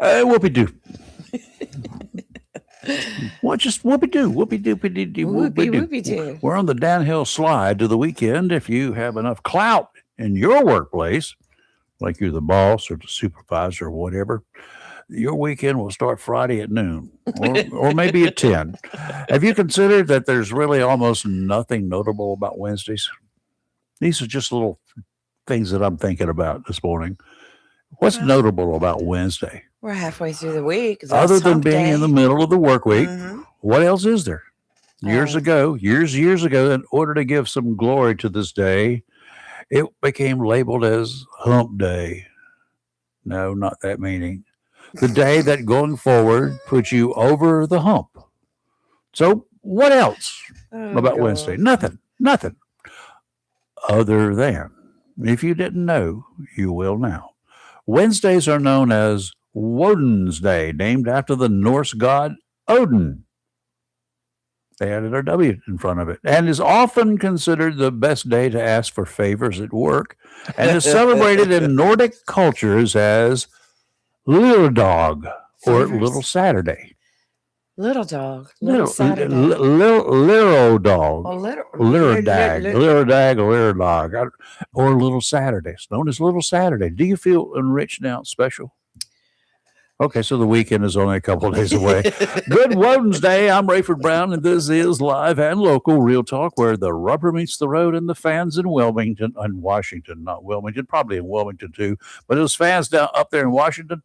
Whoopie-doo. What? Just whoopie-doo. Whoopie-doo. Whoopie Whoopie-doo. whoopie doo. We're on the downhill slide to the weekend. If you have enough clout in your workplace, like you're the boss or the supervisor or whatever, your weekend will start Friday at noon or maybe at 10. Have you considered that there's really almost nothing notable about Wednesdays? These are just little things that I'm thinking about this morning. What's Well, notable about Wednesday? we're halfway through the week. Other That's than hump being in the day. middle of the work week, Mm-hmm. what else is there? Uh, Years ago, in order to give some glory to this day, it became labeled as Hump Day. No, not that meaning. The day that going forward puts you over the hump. So, what else oh, about Wednesday? God. Nothing other than, if you didn't know, you will now. Wednesdays are known as Woden's Day, named after the Norse god Odin. They added a W in front of it, and is often considered the best day to ask for favors at work, and is celebrated in Nordic cultures as Little Dog or Little Favors. Saturday. Little dog. Little Little, Saturday. little dog, Oh, little. little dag, little dag, or little dog, or Little Saturday. It's known as Little Saturday. Do you feel enriched now, special? Okay, so the weekend is only a couple of days away. Good Wednesday. I'm Rayford Brown, and this is Live and Local Real Talk, where the rubber meets the road and the fans in Wilmington, and Washington, not Wilmington, probably in Wilmington too. But those fans down up there in Washington,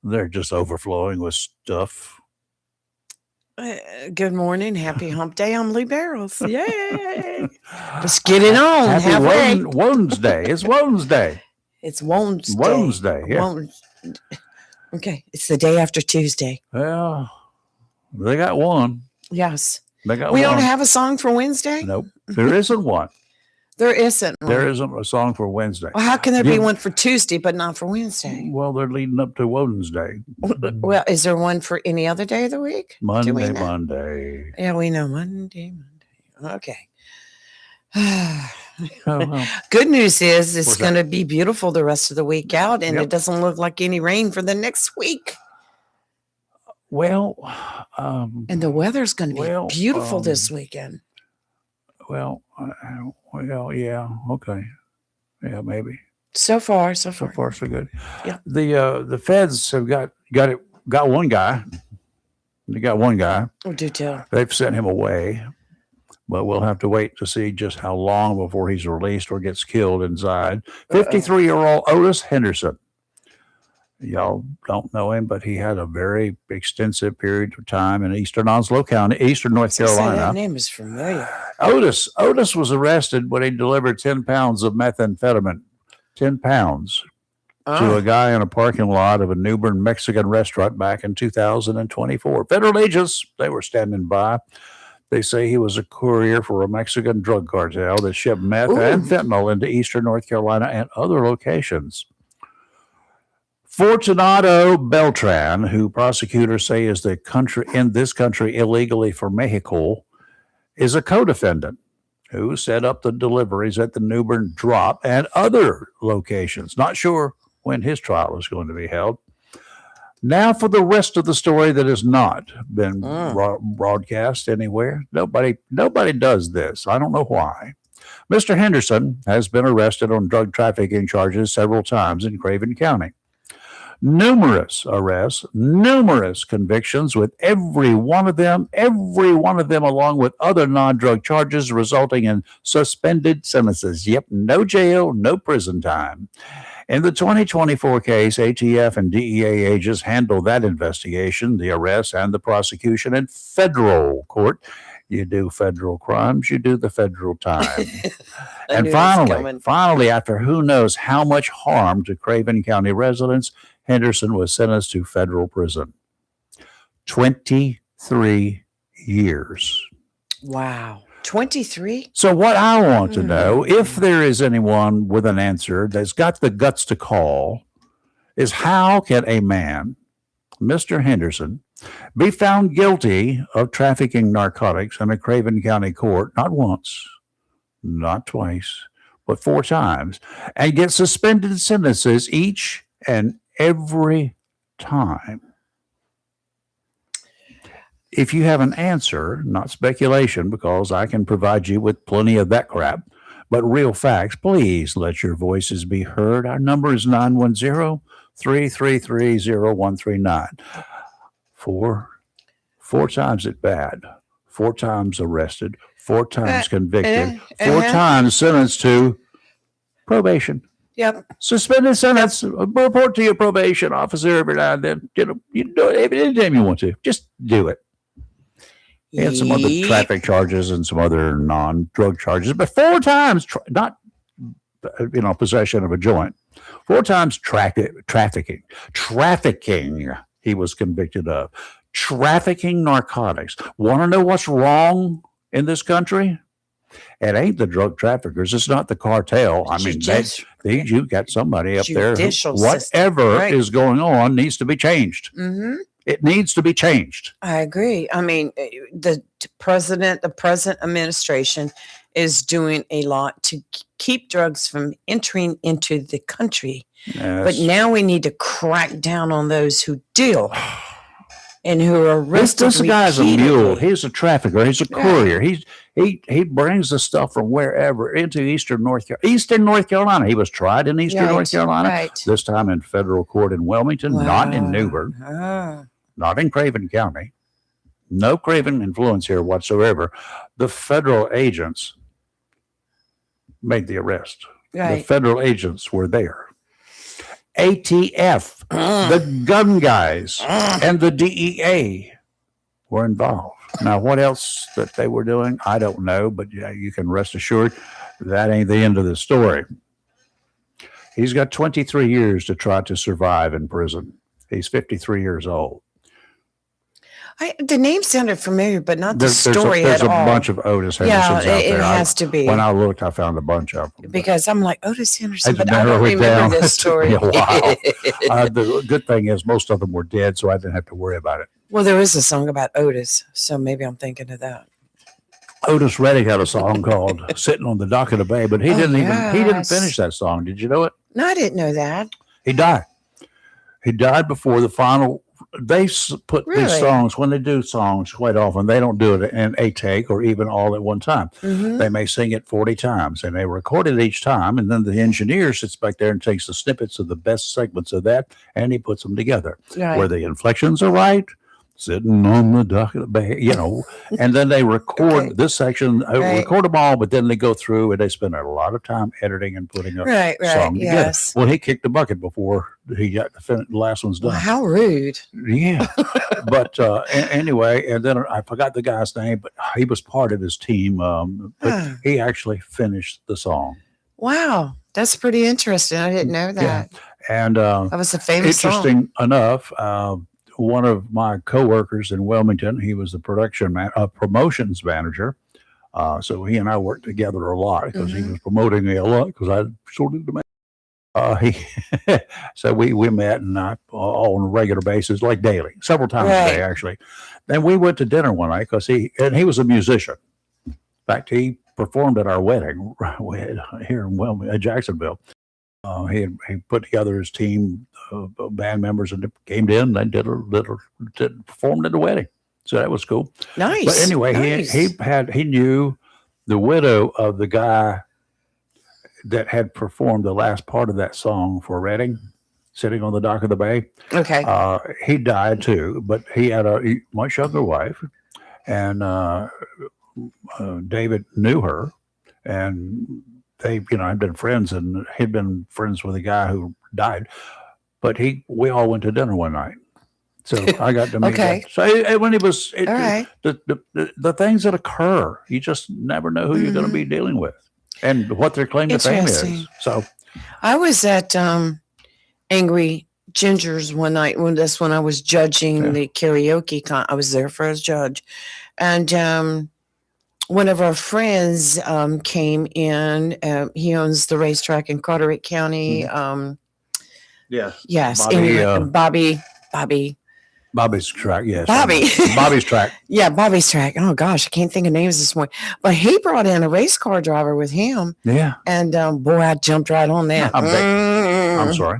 they're just overflowing with stuff. Good morning. Happy hump day. I'm Lee Barrels. Yay. Let's get it on. Happy Halfway. Wednesday. It's Wednesday. It's Wednesday. Wednesday, yeah. Wons- Okay. It's the day after Tuesday. Well, they got one. Yes. They got We one. don't have a song for Wednesday? Nope. There isn't one. There isn't one. There isn't a song for Wednesday. Well, how can there be You- one for Tuesday but not for Wednesday? Well, they're leading up to Wednesday. Well, is there one for any other day of the week? Do we Monday, know? Monday. Yeah, we know Monday. Okay. Oh, well. Good news is it's What's going to be beautiful the rest of the week out, and Yep. it doesn't look like any rain for the next week. Well, And the weather's going to be Well, beautiful this weekend. well, yeah, okay, yeah, maybe. So far, so So far. far, so good. Yeah. The feds have got one guy. They got one guy. Oh, do tell. They've sent him away, but we'll have to wait to see just how long before he's released or gets killed inside. 53-year-old Otis Henderson. Y'all don't know him, but he had a very extensive period of time in eastern Onslow County, eastern North So say that Carolina. name is familiar. Otis was arrested when he delivered 10 pounds of methamphetamine, 10 pounds, to a guy in a parking lot of a New Bern Mexican restaurant back in 2024. Federal agents, they were standing by. They say he was a courier for a Mexican drug cartel that shipped meth and fentanyl into eastern North Carolina and other locations. Fortunato Beltran, who prosecutors say is the country in this country illegally for Mexico, is a co-defendant who set up the deliveries at the New Bern Drop and other locations. Not sure when his trial is going to be held. Now for the rest of the story that has not been broadcast anywhere. Nobody does this. I don't know why. Mr. Henderson has been arrested on drug trafficking charges several times in Craven County. Numerous arrests, numerous convictions, with every one of them along with other non-drug charges resulting in suspended sentences. Yep, no jail, no prison time. In the 2024 case, ATF and DEA agents handled that investigation, the arrest, and the prosecution in federal court. You do federal crimes, you do the federal time. And finally, after who knows how much harm to Craven County residents, Henderson was sentenced to federal prison. 23 years. Wow. 23? So what I want to know, if there is anyone with an answer that's got the guts to call, is how can a man, Mr. Henderson, be found guilty of trafficking narcotics in a Craven County court, not once, not twice, but 4 times, and get suspended sentences each and every time? If you have an answer, not speculation, because I can provide you with plenty of that crap, but real facts, please let your voices be heard. Our number is 910-333-0139. Four times it bad, 4 times arrested, 4 times convicted, 4 times sentenced to probation. Yep. Suspended sentence. Report to your probation officer every now and then. You do it anytime you want to. Just do it. And some other traffic charges and some other non-drug charges, but 4 times, not possession of a joint. 4 times trafficking. He was convicted of trafficking narcotics. Want to know what's wrong in this country? It ain't the drug traffickers. It's not the cartel. I mean, you got somebody up there. Whatever is going on needs to be changed. Mm-hmm. It needs to be changed. I agree. I mean, the present administration is doing a lot to keep drugs from entering into the country. Yes. But now we need to crack down on those who deal and who are arrested. This guy's a mule. He's a trafficker. He's a courier. He brings the stuff from wherever into Eastern North Carolina. He was tried in Eastern North Carolina. This time in federal court in Wilmington, not in New Bern. Not in Craven County. No Craven influence here whatsoever. The federal agents made the arrest. The federal agents were there. ATF, the gun guys, and the DEA were involved. Now, what else that they were doing, I don't know, but you can rest assured that ain't the end of the story. He's got 23 years to try to survive in prison. He's 53 years old. The name sounded familiar, but not the story at all. There's a all. bunch of Otis Hendersons out there. It has to be. When I looked, I found a bunch of them. Because I'm like, Otis Henderson, but I don't remember this story. Wow. The good thing is most of them were dead, so I didn't have to worry about it. Well, there is a song about Otis, so maybe I'm thinking of that. Otis Redding had a song called "Sitting on the Dock of the Bay," but he didn't finish that song. Did you know it? No, I didn't know that. He died. He died before the final. They put these songs, when they do songs quite often, they don't do it in a take or even all at one time. Mm-hmm. They may sing it 40 times and they record it each time. And then the engineer sits back there and takes the snippets of the best segments of that and he puts them together where the inflections are right. Sitting on the dock of the bay, and then they record this section, record them all, but then they go through and they spend a lot of time editing and putting a song together. Yes. Well, he kicked the bucket before he got the last one's done. Well, how rude. Yeah. But anyway, and then I forgot the guy's name, but he was part of his team. But he actually finished the song. Wow. That's pretty interesting. I didn't know that. Yeah. And that was a famous song. Enough. One of my coworkers in Wilmington, he was the promotions manager. So he and I worked together a lot because he was promoting me a lot because I sort of so we met and on a regular basis, like daily, several times a day actually. Then we went to dinner one night because he was a musician. In fact, he performed at our wedding here in Jacksonville. He put together his team of band members and came in and performed at the wedding. So that was cool. Nice. But anyway, he knew the widow of the guy that had performed the last part of that song for Redding, Sitting on the Dock of the Bay. Okay. He died too, but he had a much younger wife, and David knew her, and they, had been friends, and he'd been friends with a guy who died. But we all went to dinner one night, so I got to meet him. So when he was, the things that occur, you just never know who you're going to be dealing with, and what their claim to fame is. So, I was at Angry Ginger's one night when I was judging the karaoke. I was there for a judge, and one of our friends came in. He owns the racetrack in Carteret County. Yes. Bobby's track. Yes. Bobby's track. Yeah, Bobby's track. Oh gosh, I can't think of names this morning. But he brought in a race car driver with him. Yeah. And boy, I jumped right on that. I'm sorry.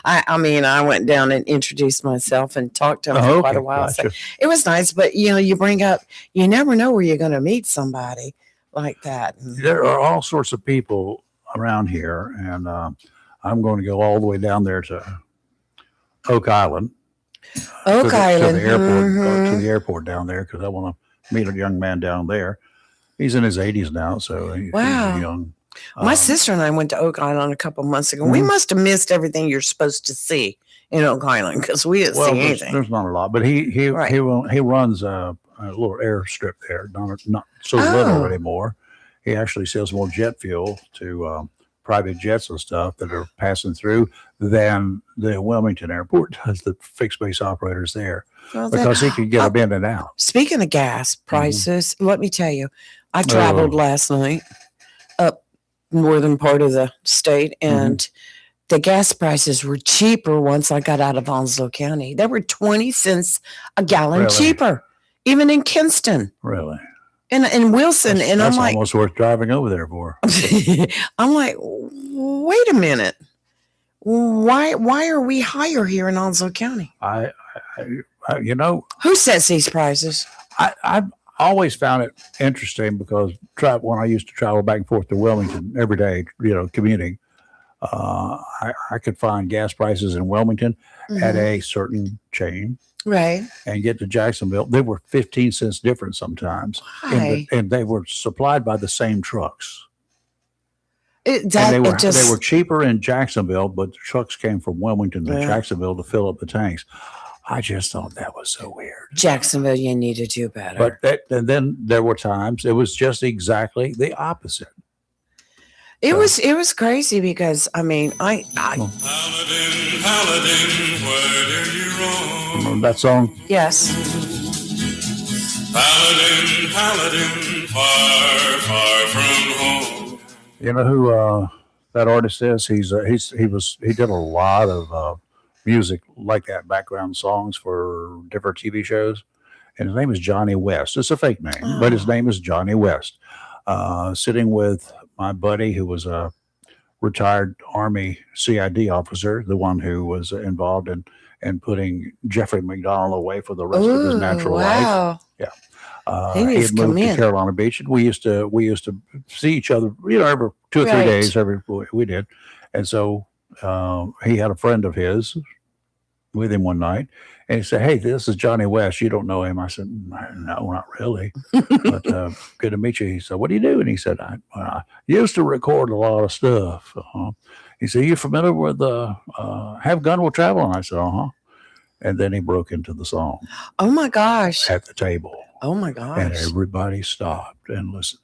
I mean, I went down and introduced myself and talked to him for quite a while. Gotcha. So it was nice, but you bring up, you never know where you're going to meet somebody like that. There are all sorts of people around here, and I'm going to go all the way down there to Oak Island. Oak Island. To the airport, Mhm. to the airport down there, because I want to meet a young man down there. He's in his 80s now, so he's Wow. young. My sister and I went to Oak Island a couple months ago. We must have missed everything you're supposed to see in Oak Island because we didn't see anything. There's not a lot, but he runs a little airstrip there, not so little anymore. He actually sells more jet fuel to private jets and stuff that are passing through than the Wilmington airport does, the fixed base operators there, Well, because he could get them in and out. Speaking of gas prices, let me tell you, I traveled last night up northern part of the state, and the gas prices were cheaper once I got out of Onslow County. They were 20 cents a gallon cheaper, even in Kinston. Really? In Wilson. That's I'm like, almost worth driving over there for. I'm like, wait a minute. Why are we higher here in Onslow County? I Who sets these prices? I've always found it interesting because when I used to travel back and forth to Wilmington every day, commuting, I could find gas prices in Wilmington at a certain chain. Right. And get to Jacksonville. They were 15 cents different sometimes. And they were supplied by the same trucks. They were cheaper in Jacksonville, but the trucks came from Wilmington to Jacksonville to fill up the tanks. I just thought that was so weird. Jacksonville, you need to do better. And then there were times it was just exactly the opposite. It was crazy because Paladin, where do you roam? Remember that song? Yes. Paladin, far, far from home. You know who that artist is? He did a lot of music like that, background songs for different TV shows, and his name is Johnny West. It's a fake name, but his name is Johnny West. Sitting with my buddy who was a retired Army CID officer, the one who was involved in putting Jeffrey McDonald away for the rest of his natural life. Yeah. He had moved to Carolina Beach, and we used to see each other, every 2 or 3 days, we did. And so he had a friend of his with him one night, and he said, "Hey, this is Johnny West. You don't know him?" I said, "No, not really, but good to meet you." He said, "What do you do?" And he said, I used to record a lot of stuff. He said, "You familiar with Have Gun Will Travel?" And I said, "Uh-huh." And then he broke into the song. Oh, my gosh. At the table. Oh, my gosh. And everybody stopped and listened.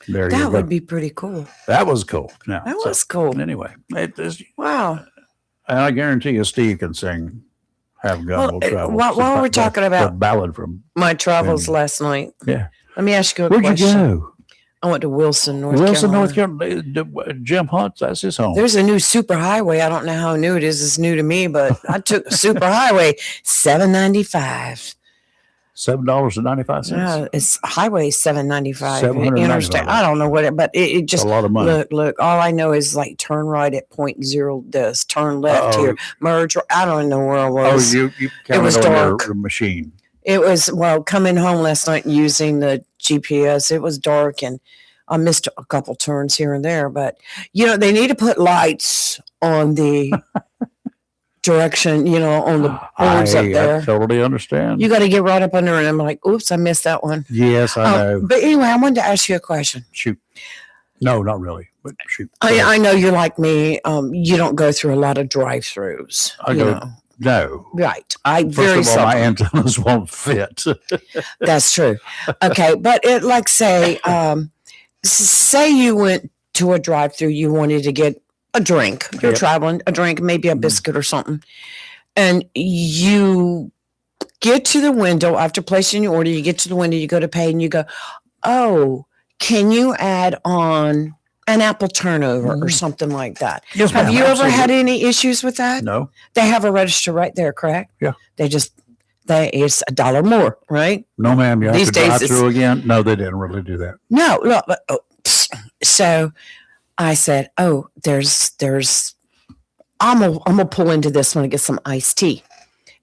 There you go. That would be pretty cool. That was cool. That was cool. Anyway. Wow. And I guarantee you Steve can sing Have Gun Will Travel. While we're talking about the ballad from my travels last night. Yeah. Let me ask you a question. question. Where'd you go? I went to Wilson, North Carolina. Jim Hunt, that's his home. There's a new super highway. I don't know how new it is. It's new to me, but I took a super highway, $7.95. $7.95. Yeah, it's highway $7.95. Interstate. I don't know what it, but it just a lot of money. Look. All I know is like turn right at .0. This turn left here, merge. I don't know where I was. Oh, you it was dark. Your machine. It was coming home last night using the GPS. It was dark and I missed a couple turns here and there. But they need to put lights on the direction, on the boards up there. I totally understand. You got to get right up under it. I'm like, oops, I missed that one. Yes, I know. But anyway, I wanted to ask you a question. Shoot. No, not really. But shoot. I know you're like me. You don't go through a lot of drive-throughs. No. Right. First of all, my antennas won't fit. That's true. Okay. But say you went to a drive-through, you wanted to get a drink. You're traveling, a drink, maybe a biscuit or something. And you get to the window after placing your order. You get to the window, you go to pay, and you go, "Oh, can you add on an apple turnover or something like that?" Yes, have ma'am, you absolutely. ever had any issues with that? No. They have a register right there, correct? Yeah. It's $1 more, right? No, ma'am. You have These to drive days through again. No, they didn't really do that. No. So I said, "Oh, there's I'm gonna pull into this one and get some iced tea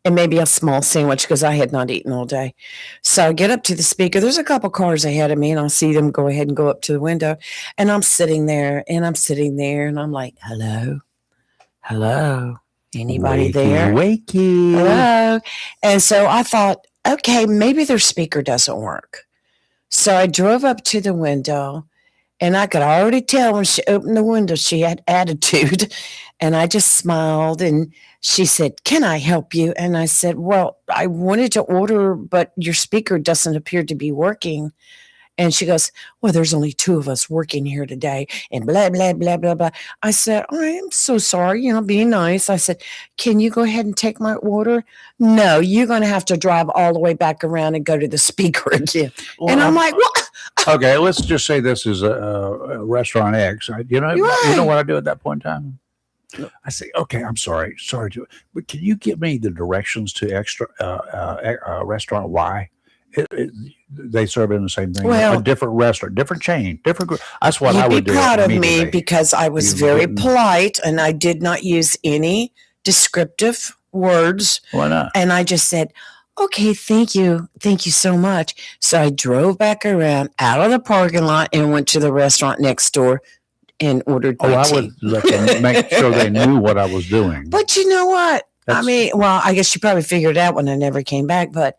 and maybe a small sandwich because I had not eaten all day." So I get up to the speaker. There's a couple cars ahead of me, and I'll see them go ahead and go up to the window. And I'm sitting there, and I'm like, "Hello, hello, anybody Wakey, there? wakey. Hello." And so I thought, okay, maybe their speaker doesn't work. So I drove up to the window, and I could already tell when she opened the window, she had attitude. And I just smiled, and she said, "Can I help you?" And I said, "Well, I wanted to order, but your speaker doesn't appear to be working." And she goes, "Well, there's only two of us working here today," and blah, blah, blah, blah, blah. I said, "I am so sorry, being nice." I said, "Can you go ahead and take my order?" "No, you're going to have to drive all the way back around and go to the speaker again." Well, And I'm like, "What?" okay, let's just say this is a restaurant X. You know Right. what I do at that point in time? I say, okay, I'm sorry, but can you give me the directions to restaurant Y? They serve in the same thing. Well- a different restaurant, different chain, different. That's what I You'd would be do. proud of me immediately. because I was You very wouldn't. polite and I did not use any descriptive words. Why not? And I just said, "Okay, thank you. Thank you so much." So I drove back around out of the parking lot and went to the restaurant next door and ordered Oh, my I tea. would let them make sure they knew what I was doing. But you know what? That's- Well, I guess she probably figured it out when I never came back, but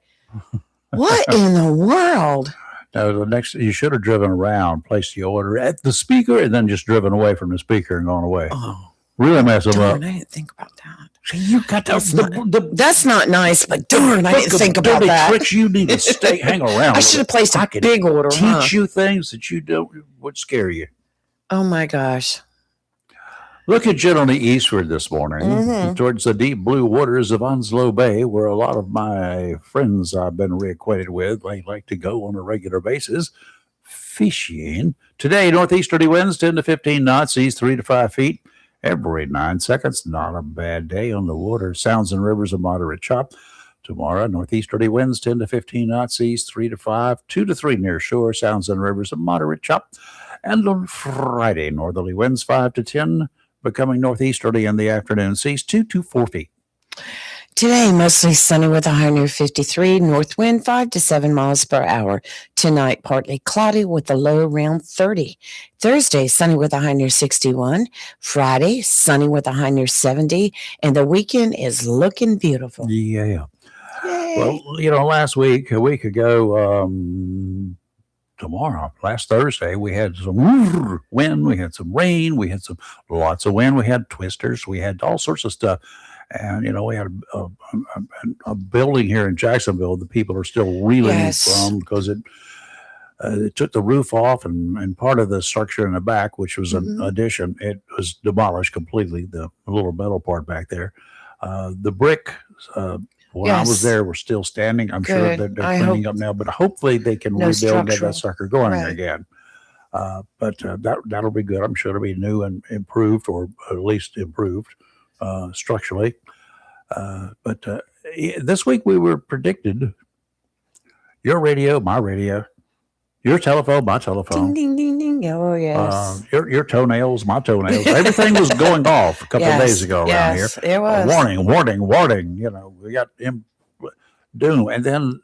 what in the world? No, the next you should have driven around, placed the order at the speaker, and then just driven away from the speaker and gone away. Oh, Really mess them up. darn, I didn't think about that. See, you got That's not nice, but darn, I didn't think about dirty that. tricks. You need to stay, hang around. I should have placed I a could big order, teach huh? you things that you don't would scare you. Oh my gosh. Looking generally eastward this morning Mhm. towards the deep blue waters of Onslow Bay, where a lot of my friends I've been reacquainted with like to go on a regular basis fishing. Today, northeasterly winds 10 to 15 knots, east 3 to 5 feet every 9 seconds. Not a bad day on the water. Sounds and rivers of moderate chop. Tomorrow, northeasterly winds 10 to 15 knots, east 3 to 5, 2 to 3 near shore. Sounds and rivers of moderate chop. And on Friday, northerly winds 5 to 10, becoming northeasterly in the afternoon, seas 2 to 4 feet. Today, mostly sunny with a high near 53, north wind 5 to 7 miles per hour. Tonight, partly cloudy with a low around 30. Thursday, sunny with a high near 61. Friday, sunny with a high near 70. And the weekend is looking beautiful. Yeah. Yay. Well, a week ago, tomorrow, last Thursday, we had some wind, we had some rain, we had lots of wind, we had twisters, we had all sorts of stuff. And, we had a building here in Jacksonville that people are still reeling Yes. from because it took the roof off and part of the structure in the back, which was an Mhm. addition, it was demolished completely, the little metal part back there. The brick, when I was Yes. there, were still standing. I'm sure Good. that they're I cleaning hope- up now, but hopefully they can No rebuild and get structural. that sucker going Right. again. But that'll be good. I'm sure it'll be new and improved, or at least improved structurally. But this week we were predicted your radio, my radio, your telephone, my telephone, Ding, ding, ding, ding. Oh, yes. your toenails, my toenails. Everything was going off a couple of days ago around here. Yes, it was. Warning. We got doom. And then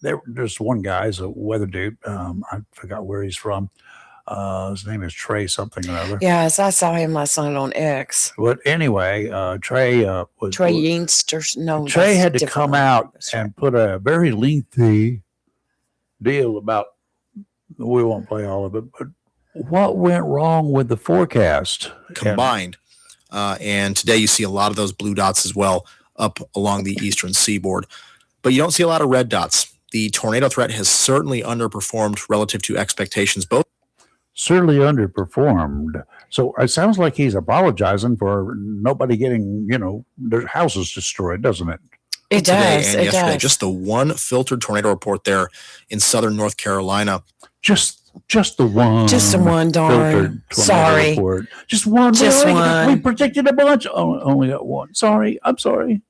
there's one guy's a weather dude. I forgot where he's from. His name is Trey something or other. Yes, I saw him last night on X. But anyway, Trey Trey Yinster. No, Trey that's had to different come one. out That's right. and put a very lengthy deal about, we won't play all of it, but what went wrong with the forecast? combined. And today you see a lot of those blue dots as well up along the eastern seaboard. But you don't see a lot of red dots. The tornado threat has certainly underperformed relative to expectations, both Certainly underperformed. So it sounds like he's apologizing for nobody getting, their houses destroyed, doesn't it? It today does. and It yesterday. does. Just the one filtered tornado report there in southern North Carolina. Just the one. Just the one, darn. filtered tornado Sorry. report. Just one. Just really? one. We predicted a bunch. Only got one. Sorry. I'm sorry.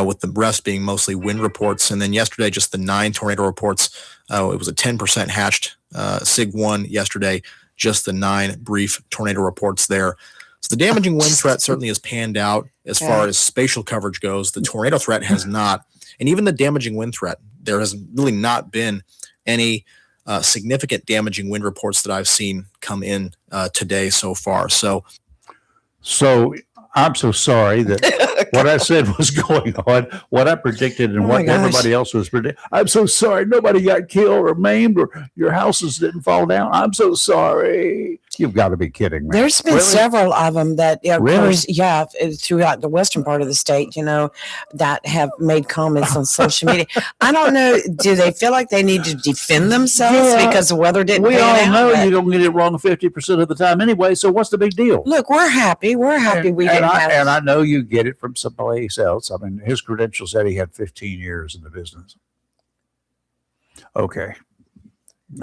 With the rest being mostly wind reports. And then yesterday, just the 9 tornado reports. It was a 10% hatched SIG 1 yesterday, just the 9 brief tornado reports there. So the damaging wind threat certainly has panned out as far as spatial coverage goes. The tornado threat has not. And even the damaging wind threat, there has really not been any significant damaging wind reports that I've seen come in today so far. So I'm so sorry that what I said was going on, what I predicted and what everybody else was predicting. I'm so sorry. Nobody got killed or maimed or your houses didn't fall down. I'm so sorry. You've got to be kidding me. There's been several of them that, of Really? course, throughout the western part of the state, that have made comments on social media. I don't know. Do they feel like they need to defend themselves because the weather didn't We pan all out? know But you don't get it wrong 50% of the time anyway, so what's the big deal? look, we're happy. We're happy we didn't have. And I know you get it from someplace else. I mean, his credentials said he had 15 years in the business. Okay.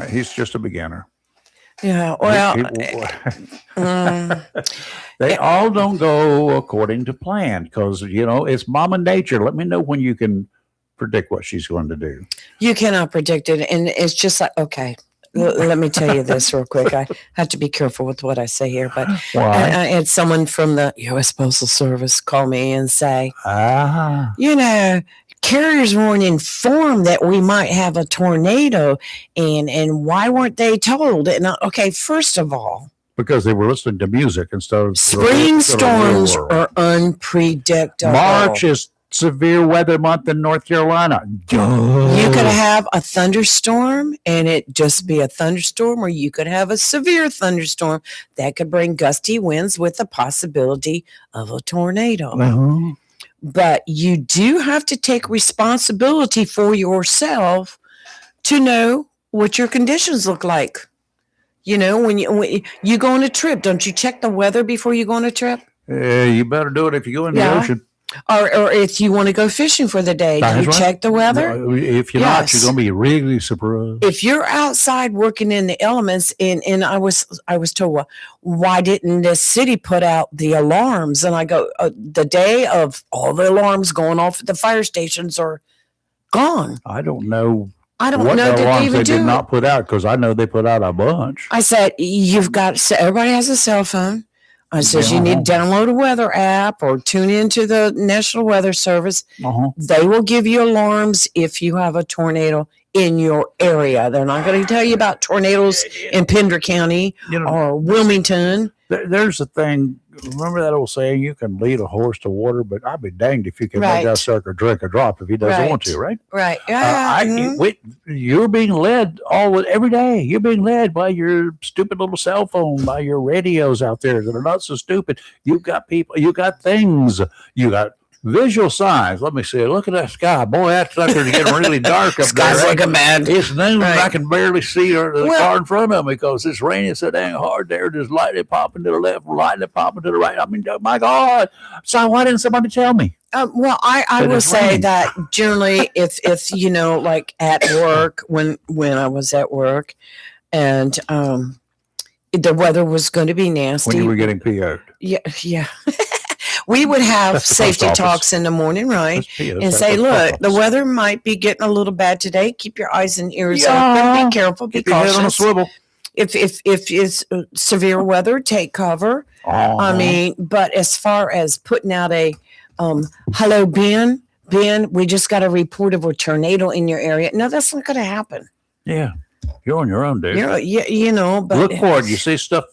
He's just a beginner. Yeah. Well, They all don't go according to plan because, it's mama nature. Let me know when you can predict what she's going to do. you cannot predict it, and it's just like okay. Let me tell you this real quick. I have to be careful with what I say here, but Why? I had someone from the U.S. Postal Service call me and say, carriers weren't informed that we might have a tornado, and why weren't they told? And okay, first of all, Because they were listening to music instead of spring the real storms world. are unpredictable. March is severe weather month in North Carolina. You could have a thunderstorm and it just be a thunderstorm, or you could have a severe thunderstorm that could bring gusty winds with the possibility of a tornado. Uh-huh. But you do have to take responsibility for yourself to know what your conditions look like. When you go on a trip, don't you check the weather before you go on a trip? You better do it if you go in the ocean. Or if you want to go fishing for the day, do you check the weather? No, if you're not, you're going to be really surprised. If you're outside working in the elements, and I was told, well, why didn't the city put out the alarms? And I go, the day of all the alarms going off at the fire stations are gone. I don't know. I don't what know that alarms they even did do not it. put out because I know they put out a bunch. I said, everybody has a cell phone. I says, you need to download a weather app or tune into the National Weather Service. Uh-huh. They will give you alarms if you have a tornado in your area. They're not going to tell you about tornadoes in Pender County or Wilmington. There's a thing. Remember that old saying, you can lead a horse to water, but I'd be danged if you can make that sucker drink a drop if he doesn't want to, right? Right. Yeah. You're being led every day. You're being led by your stupid little cell phone, by your radios out there that are not so stupid. You've got people, you got things, you got visual signs. Let me see. Look at that sky. Boy, that sucker's getting really dark up there. Sky's looking bad. It's noon and I can barely see the car in front of me because it's raining so dang hard there. There's lightning popping to the left, lightning popping to the right. I mean, my God. So why didn't somebody tell me? Well, I will say that generally if like at work, when I was at work and the weather was going to be nasty. When you were getting PO'd. Yeah. We would have safety talks in the morning, right? And say, look, the weather might be getting a little bad today. Keep your eyes and ears open. Be careful. Be Keep your head on a cautious. swivel. If it's severe weather, take cover. I mean, but as far as putting out a hello, Ben, we just got a report of a tornado in your area. No, that's not going to happen. Yeah. You're on your own, dude. But look for it. You see stuff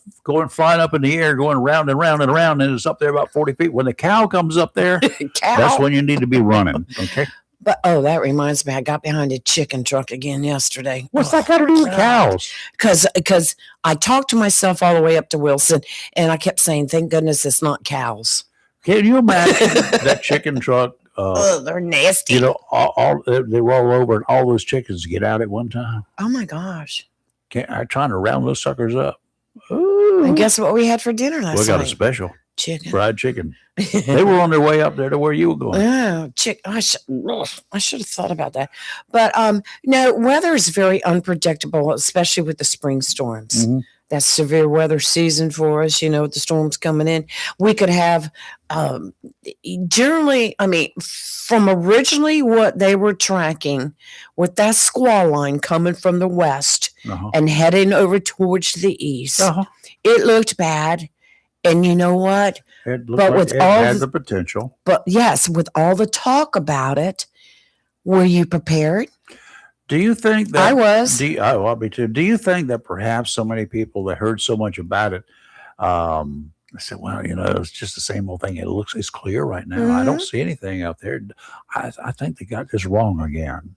flying up in the air, going round and round and around, and it's up there about 40 feet. When the cow comes up there, that's when you need to be running. Okay. But that reminds me, I got behind a chicken truck again yesterday. What's that got to do with cows? Because I talked to myself all the way up to Wilson, and I kept saying, "Thank goodness it's not cows." Can you imagine that chicken truck? They're nasty. They roll over and all those chickens get out at one time. Oh my gosh! I'm trying to round those suckers up. Ooh. And guess what we had for dinner last night? We got a special chicken, fried chicken. They were on their way up there to where you were going. Oh, I should have thought about that. But no, weather is very unpredictable, especially with the spring storms. Mm-hmm. That's severe weather season for us, with the storms coming in. We could have generally, from originally what they were tracking with that squall line coming from the west Uh-huh. and heading over towards the east. Uh-huh. It looked bad. And you know what? It looked But like with it all had the- the potential. But yes, with all the talk about it, were you prepared? Do you think that I was. I'll be too. Do you think that perhaps so many people that heard so much about it, they said, "Well, it's just the same old thing. It's clear right now. I don't Mhm. see anything out there." I think they got this wrong again.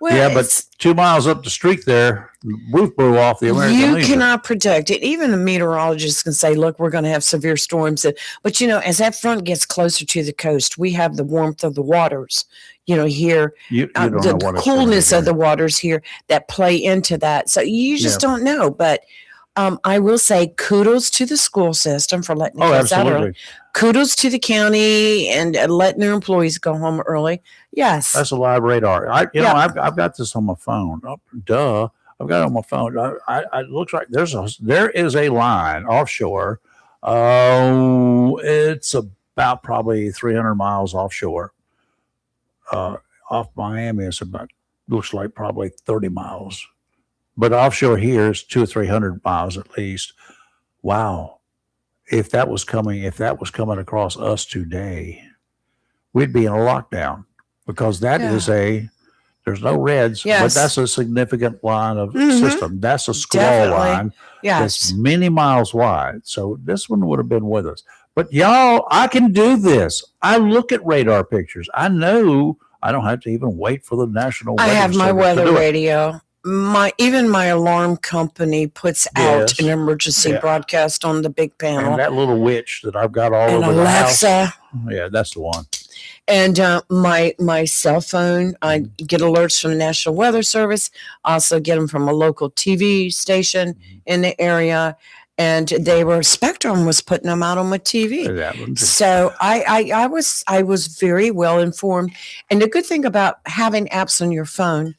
Well, Yeah, but it's- 2 miles up the street there, the roof blew off the American you Legion. cannot predict it. Even a meteorologist can say, look, we're going to have severe storms. But, as that front gets closer to the coast, we have the warmth of the waters, here, You don't know the what it's coolness gonna of the waters here that play into that. So you just Yeah. don't know. But I will say kudos to the school system for letting the Oh, kids out early. absolutely. Kudos to the county and letting their employees go home early. Yes. That's a live radar. Yeah. I've got this on my phone. Oh, duh. I've got it on my phone. It looks like there is a line offshore. It's about probably 300 miles offshore. Off Miami is looks like probably 30 miles. But offshore here is 200 or 300 miles at least. Wow. If that was coming across us today, we'd be in a lockdown because that is there's no reds, but Yes. that's a significant line of Mhm. system. That's a squall Definitely. line Yes. that's many miles wide. So this one would have been with us. But y'all, I can do this. I look at radar pictures. I know I don't have to even wait for the National I Weather have my Service to weather do it. radio. Even my alarm company puts out Yes. an emergency Yeah. broadcast on the big panel. And that little witch that I've got all And over the house. Alexa. Yeah, that's the one. And my cell phone, I get alerts from the National Weather Service. I also get them from a local TV station in the area. And Spectrum was putting them out on my TV. That one too. So I was very well informed. And the good thing about having apps on your phone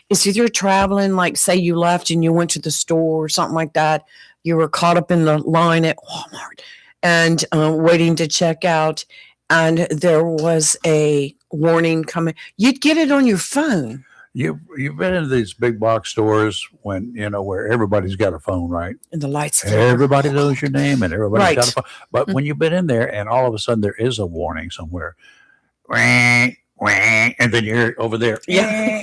is if you're traveling, like say you left and you went to the store or something like that, you were caught up in the line at Walmart and waiting to check out, and there was a warning coming, you'd get it on your phone. You've been in these big box stores when where everybody's got a phone, right? And the lights. Everybody knows your name and everybody's Right. got a phone. But when you've been in there and all of a sudden there is a warning somewhere, wah, wah, and then you hear it over there. Yeah.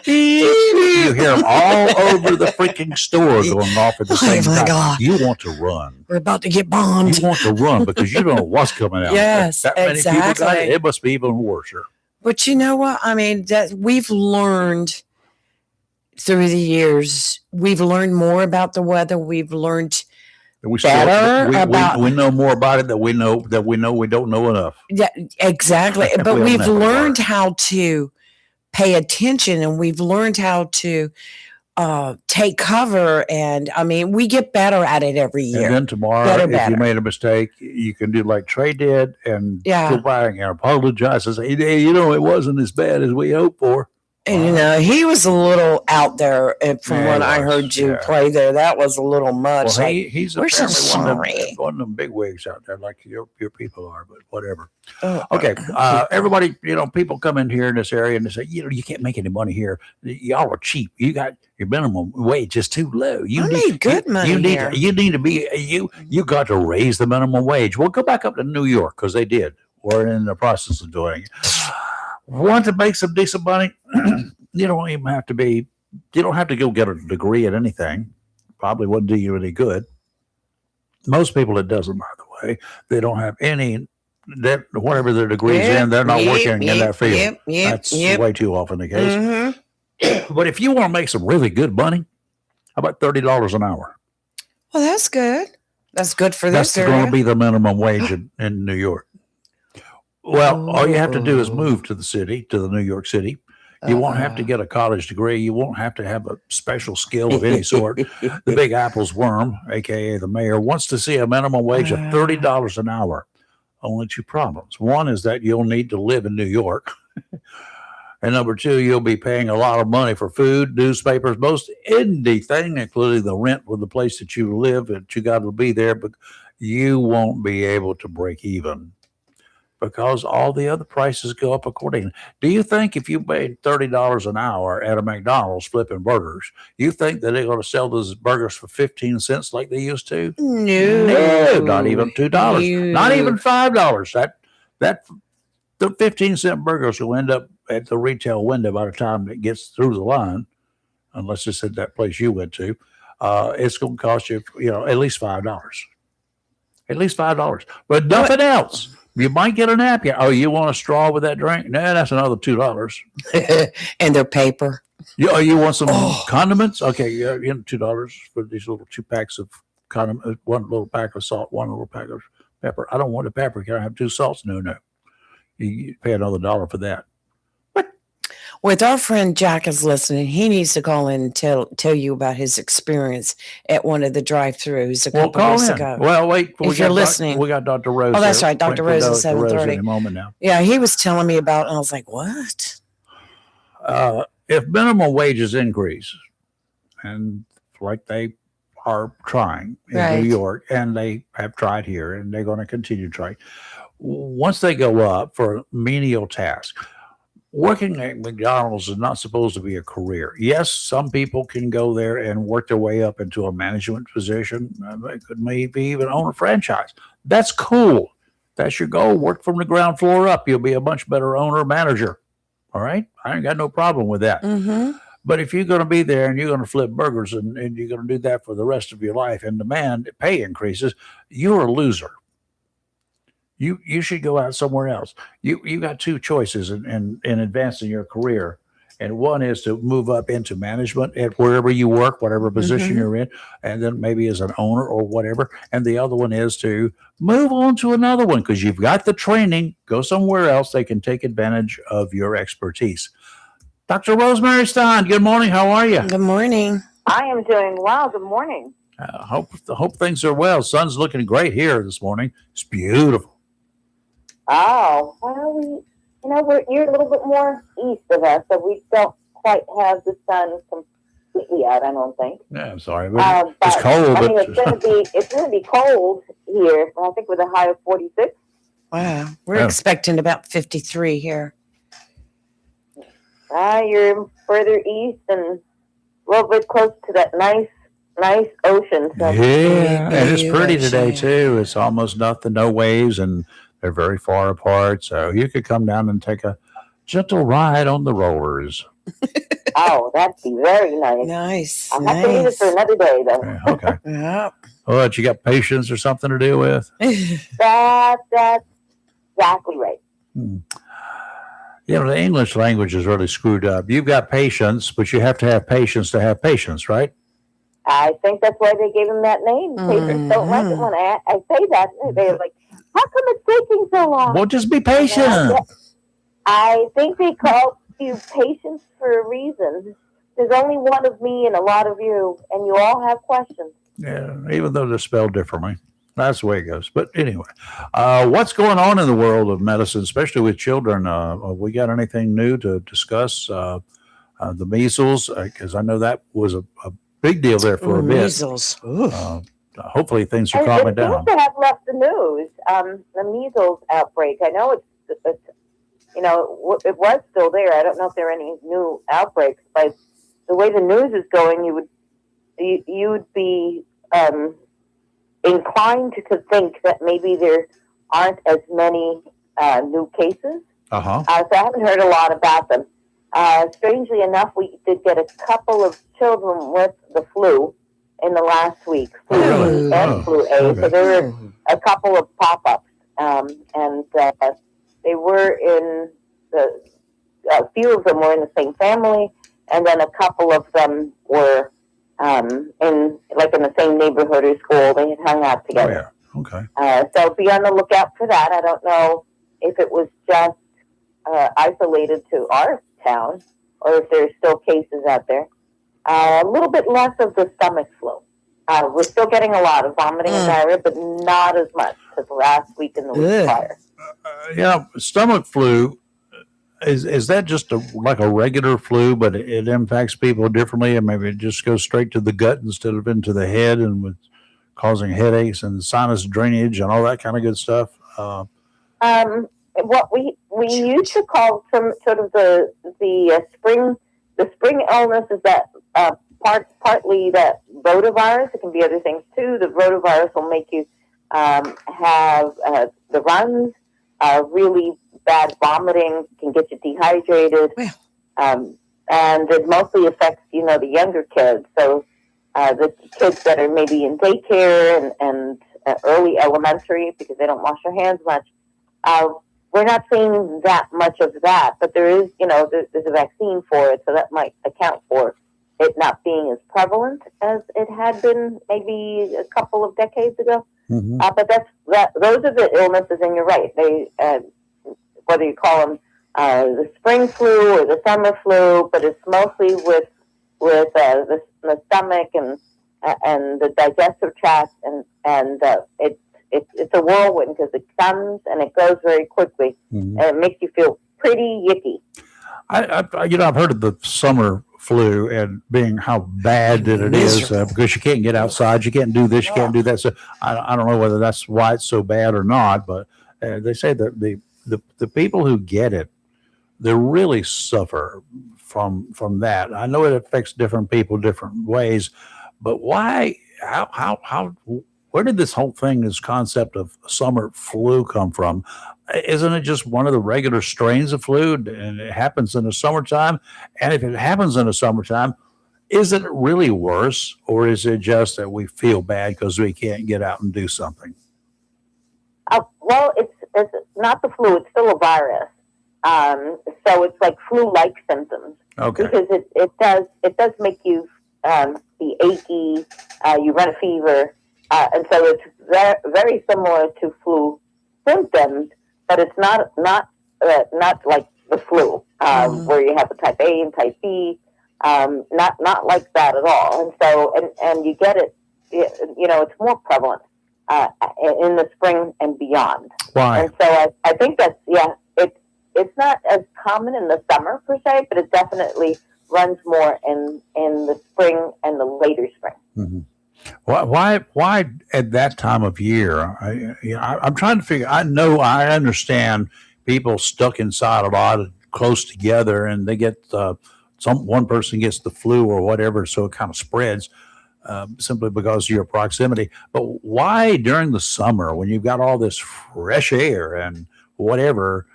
You hear them all over the freaking store going off at the Oh same my time. God. You want to run. We're about to get bombed. You want to run because you don't know what's coming out. Yes, That many people got exactly. it. It must be even worse. But you know what? I mean, that we've learned through the years. We've learned more about the weather. We've learned We Better we about- we know more about it that we know we don't know enough. yeah, exactly. We But all we've never learned learn. how to pay attention, and we've learned how to take cover. And I mean, we get better at it every year. And then tomorrow, if you made a mistake, you can do like Trey did and Yeah. go back and apologize and say, "Hey, it wasn't as bad as we hoped for." And he was a little out there from Yeah, what he I was, heard you yeah. play there. That was a little much. Well, like, he's we're so apparently sorry. one of them big wigs out there, like your people are. But whatever. oh, Okay, everybody, people come in here in this area and they say, you can't make any money here. Y'all are cheap. You got your minimum wage is too low. You I made good money You need here. you need to be you got to raise the minimum wage. Well, go back up to New York because they did. We're in the process of doing it. Want to make some decent money? You don't even have to be. You don't have to go get a degree at anything. Probably wouldn't do you any good. Most people, it doesn't. By the way, they don't have any. That whatever their degrees in, they're not working in that field. That's way too often the case. Mhm. But if you want to make some really good money, how about $30 an hour? Well, that's good. That's good for That's this going area. to be the minimum wage in New York. Well, all you have to do is move to the city, to the New York City. You won't have to get a college degree. You won't have to have a special skill of any sort. The Big Apple's worm, aka the mayor, wants to see a minimum wage of $30 an hour. Only two problems. One is that you'll need to live in New York. And number two, you'll be paying a lot of money for food, newspapers, most anything, including the rent for the place that you live, that you got to be there, but you won't be able to break even. because all the other prices go up accordingly. Do you think if you paid $30 an hour at a McDonald's flipping burgers, you think that they're going to sell those burgers for 15 cents like they used to? No, not even $2, not even $5. That the 15-cent burgers will end up at the retail window by the time it gets through the line, unless it's at that place you went to. It's going to cost you, at least $5. At least $5, but nothing else. You might get a napkin. Oh, you want a straw with that drink? Nah, that's another $2. And their paper. You want some condiments? Okay, $2 for these little 2 packs of condiments, 1 little pack of salt, 1 little pack of pepper. I don't want the pepper. Can I have 2 salts? No. You pay another $1 for that. With our friend Jack is listening, he needs to call in and tell you about his experience at one of the drive-throughs a couple Call weeks in. ago. Well, wait. If you're listening. We got Dr. Rose. Oh, that's here. right. Dr. Wait for Rose at Dr. Rose 7:30. in a moment now. Yeah, he was telling me about it, and I was like, what? If minimum wages increase, and like they are trying in Right. New York, and they have tried here, and they're going to continue to try. Once they go up for menial tasks, working at McDonald's is not supposed to be a career. Yes, some people can go there and work their way up into a management position. They could maybe even own a franchise. That's cool. That's your goal. Work from the ground floor up. You'll be a much better owner, manager. All right? I ain't got no problem with that. Mm-hmm. But if you're going to be there and you're going to flip burgers and you're going to do that for the rest of your life and demand pay increases, you're a loser. You should go out somewhere else. You got 2 choices in advancing your career. And one is to move up into management at wherever you work, whatever position you're in, and then maybe as an owner or whatever. And the other one is to move on to another one because you've got the training. Go somewhere else. They can take advantage of your expertise. Dr. Rosemary Stein, good morning. How are you? Good morning. I am doing well. Good morning. Hope things are well. Sun's looking great here this morning. It's beautiful. Oh, well, you're a little bit more east of us, so we don't quite have the sun completely out, I don't think. Yeah, I'm sorry. But it's cold. I mean, it's gonna be cold here. I think with a high of 46. Wow. We're expecting about 53 here. You're further east and a little bit close to that nice ocean. So. Yeah, and it's pretty today ocean. too. It's almost nothing, no waves, and they're very far apart. So you could come down and take a gentle ride on the rollers. Oh, that'd be very nice. Nice. I'll have to leave it for another day, though. Yeah, okay. Yep. Well, you got patience or something to deal with? That's exactly right. The English language is really screwed up. You've got patience, but you have to have patience, right? I think that's why they gave him that name. Patrons don't like it when I say that. They're like, how come it's taking so long? Well, just be patient. I think they called you patience for a reason. There's only one of me and a lot of you, and you all have questions. Yeah, even though they're spelled differently. That's the way it goes. But anyway, what's going on in the world of medicine, especially with children? We got anything new to discuss? The measles, because I know that was a big deal there for a bit. Measles. Hopefully things are calming down. It seems to have left the news. The measles outbreak. I know it was still there. I don't know if there are any new outbreaks, but the way the news is going, you would be inclined to think that maybe there aren't as many new cases. So I haven't heard a lot about them. Strangely enough, we did get a couple of children with the flu in the last week, flu Really? B and flu A. Okay. So there were a couple of pop-ups, and they were in a few of them were in the same family, and then a couple of them were in the same neighborhood or school. They had hung out together. Oh, yeah. Okay. So be on the lookout for that. I don't know if it was just isolated to our town or if there's still cases out there. A little bit less of the stomach flu. We're still getting a lot of vomiting and diarrhea, but not as much as last week and the week prior. Stomach flu, is that just like a regular flu, but it impacts people differently, and maybe it just goes straight to the gut instead of into the head, and with causing headaches and sinus drainage and all that kind of good stuff? what we used to call some sort of the spring illness is that partly that rotavirus. It can be other things too. The rotavirus will make you have the runs, really bad vomiting, can get you dehydrated, and it mostly affects the younger kids. So the kids that are maybe in daycare and early elementary because they don't wash their hands much. We're not seeing that much of that, but there is, there's a vaccine for it, so that might account for it not being as prevalent as it had been maybe a couple of decades ago. Mm-hmm. But those are the illnesses, and you're right. They, whether you call them the spring flu or the summer flu, but it's mostly with the stomach and the digestive tract, and it's a whirlwind because it comes and it goes very quickly, Mm-hmm. and it makes you feel pretty yicky. I've heard of the summer flu and being how bad that it is because you can't get outside, you can't do this, you can't do that. So I don't know whether that's why it's so bad or not, but they say that the people who get it, they really suffer from that. I know it affects different people different ways, but why? How? Where did this whole thing, this concept of summer flu come from? Isn't it just one of the regular strains of flu and it happens in the summertime? And if it happens in the summertime, is it really worse, or is it just that we feel bad because we can't get out and do something? Well, it's not the flu, it's still a virus. So it's like flu-like symptoms. Okay. Because it does make you be achy, you run a fever, and so it's very similar to flu symptoms, but it's not like the flu, where you have the type A and type B, not like that at all. And so and you get it, it's more prevalent in the spring and beyond. Why? And so I think that's it's not as common in the summer per se, but it definitely runs more in the spring and the later spring. Mm-hmm. Why at that time of year? I'm trying to figure. I understand people stuck inside a lot, close together, and they get one person gets the flu or whatever, so it kind of spreads simply because of your proximity. But why during the summer, when you've got all this fresh air and whatever,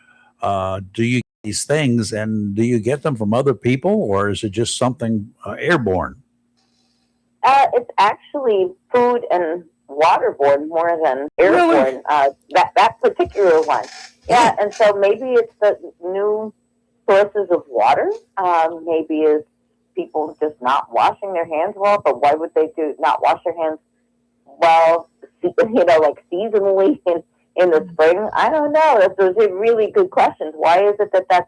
do you get these things, and do you get them from other people, or is it just something airborne? It's actually food and waterborne more than airborne. Really? That particular one. Yeah, and so maybe it's the new sources of water. Maybe it's people just not washing their hands well. But why would they not wash their hands well? Like seasonally in the spring. I don't know. Those are really good questions. Why is it that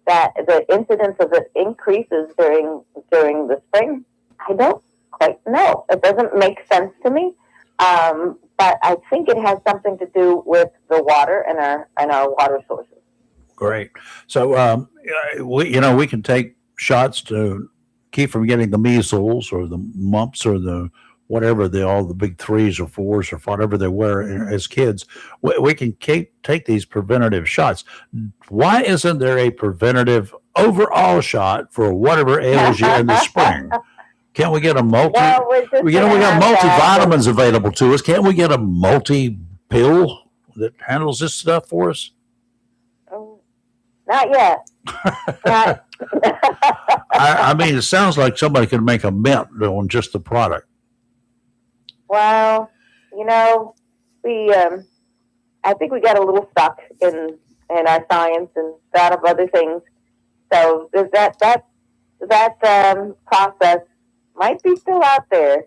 the incidence of it increases during the spring? I don't quite know. It doesn't make sense to me. But I think it has something to do with the water and our water sources. Great. So we can take shots to keep from getting the measles or the mumps or the whatever all the big 3s or 4s or whatever they were as kids. We can take these preventative shots. Why isn't there a preventative overall shot for whatever ails you in the spring? Can't we get a multi? Well, we got multivitamins available to us. Can't we get a multi pill that handles this stuff for us? Not yet. I mean, it sounds like somebody could make a mint on just the product. Well, I think we got a little stuck in our science and thought of other things. So there's that process might be still out there,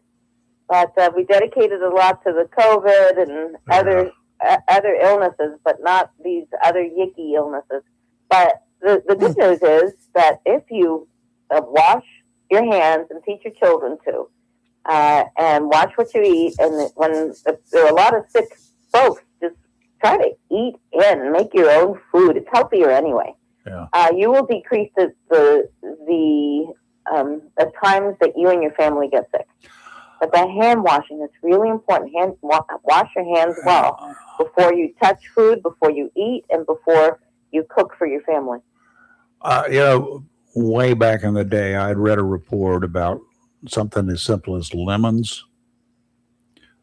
but we dedicated a lot to the COVID and other illnesses, but not these other yicky illnesses. But the good news is that if you wash your hands and teach your children to, and watch what you eat, and when there are a lot of sick folks, just try to eat in, make your own food. It's healthier anyway. Yeah. You will decrease the times that you and your family get sick. But the hand washing is really important. Wash your hands well before you touch food, before you eat, and before you cook for your family. Way back in the day, I'd read a report about something as simple as lemons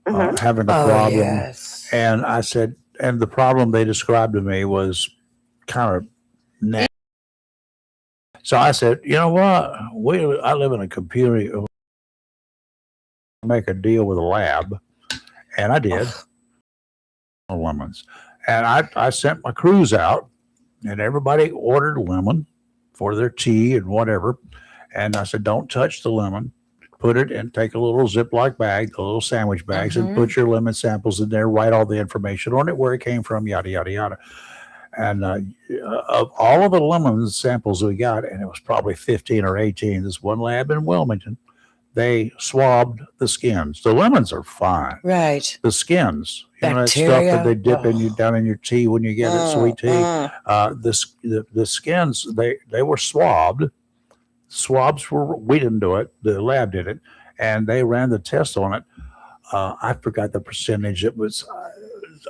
having a problem. Yes. And I said, and the problem they described to me was kind of nasty. So I said, you know what? I live in a community. Make a deal with a lab, and I did. Lemons, and I sent my crews out, and everybody ordered lemon for their tea and whatever. And I said, don't touch the lemon. Put it and take a little Ziploc bag, the little sandwich bags, and put your lemon samples in there. Write all the information on it, where it came from, yada yada yada. And of all of the lemon samples we got, and it was probably 15 or 18. This one lab in Wilmington, they swabbed the skins. The lemons are fine. Right. The skins, that stuff Bacteria. that they dip down in your tea when you get it, sweet tea. The skins, they were swabbed. Swabs we didn't do it. The lab did it, and they ran the test on it. I forgot the percentage. It was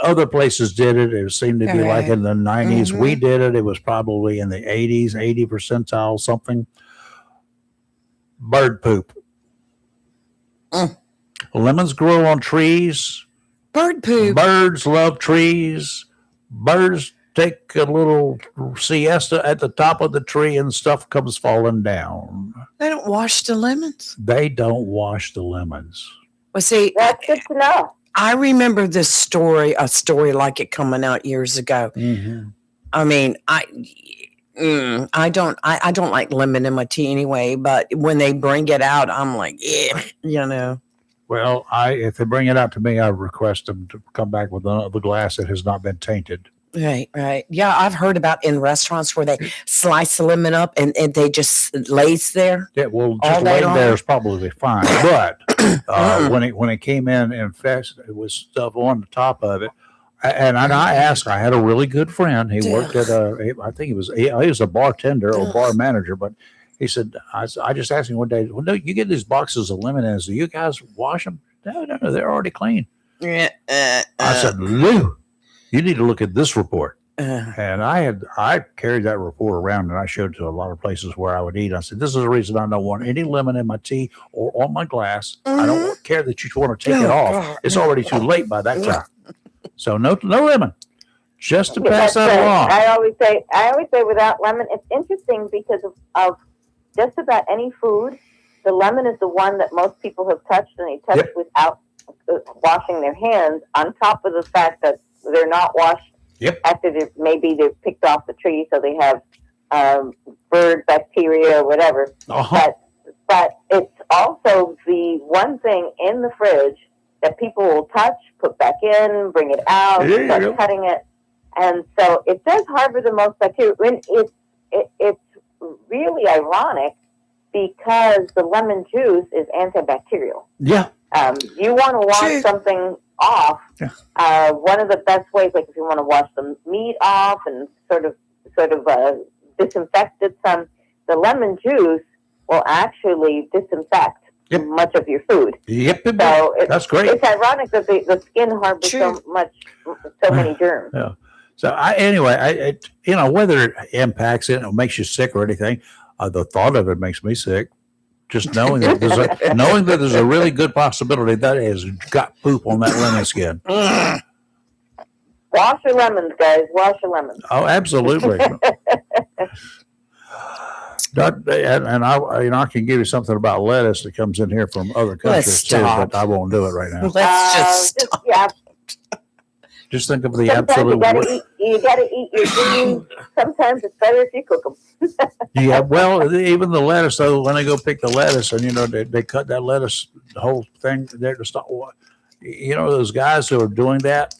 other places did it. It seemed to be like in the 90s. We did it. It was probably in the 80s, 80 percentile something. Bird poop. Lemons grow on trees. Bird poop. Birds love trees. Birds take a little siesta at the top of the tree and stuff comes falling down. They don't wash the lemons. They don't wash the lemons. Well, see, That's good to know. I remember this story, a story like it coming out years ago. I mean, I don't like lemon in my tea anyway, but when they bring it out, I'm like, yeah, Well, if they bring it out to me, I request them to come back with another glass that has not been tainted. Right. Yeah, I've heard about in restaurants where they slice the lemon up and they just lays there. Yeah, well, all just day laying long? there is probably fine. But when it came in infested with stuff on the top of it, and I asked, I had a really good friend. He worked at I think he was a bartender or bar manager, but he said, I just asked him one day, well, no, you get these boxes of lemonades. Do you guys wash them? No, they're already clean. I said, Lou, you need to look at this report. And I carried that report around and I showed it to a lot of places where I would eat. I said, this is the reason I don't want any lemon in my tea or on my glass. I don't care that you want to take it off. It's already too late by that time. So no lemon, just to pass that along. I always say without lemon, it's interesting because of just about any food, the lemon is the one that most people have touched and they touch without washing their hands, on top of the fact that they're not washed after they're picked off the tree, so they have bird bacteria or whatever. But it's also the one thing in the fridge that people will touch, put back in, bring it out, start cutting it. And so it does harbor the most bacteria. It's really ironic because the lemon juice is antibacterial. Yeah. You want to wash something off. One of the best ways, like if you want to wash the meat off and sort of disinfect it some, the lemon juice will actually disinfect much of your food. So that's great. It's ironic that the skin harbors so many germs. Yeah. So anyway, whether it impacts it or makes you sick or anything, the thought of it makes me sick. Just knowing that there's a really good possibility that it has got poop on that lemon skin. Wash your lemons, guys. Wash your lemons. Oh, absolutely. And I can give you something about lettuce that comes in here from other countries too, but I won't do it right now. Let's just stop. Just think of the Sometimes absolute. You gotta eat your greens. Sometimes it's better if you cook them. Yeah, well, even the lettuce though. When I go pick the lettuce, and they cut that lettuce, the whole thing there to stop. Those guys who are doing that.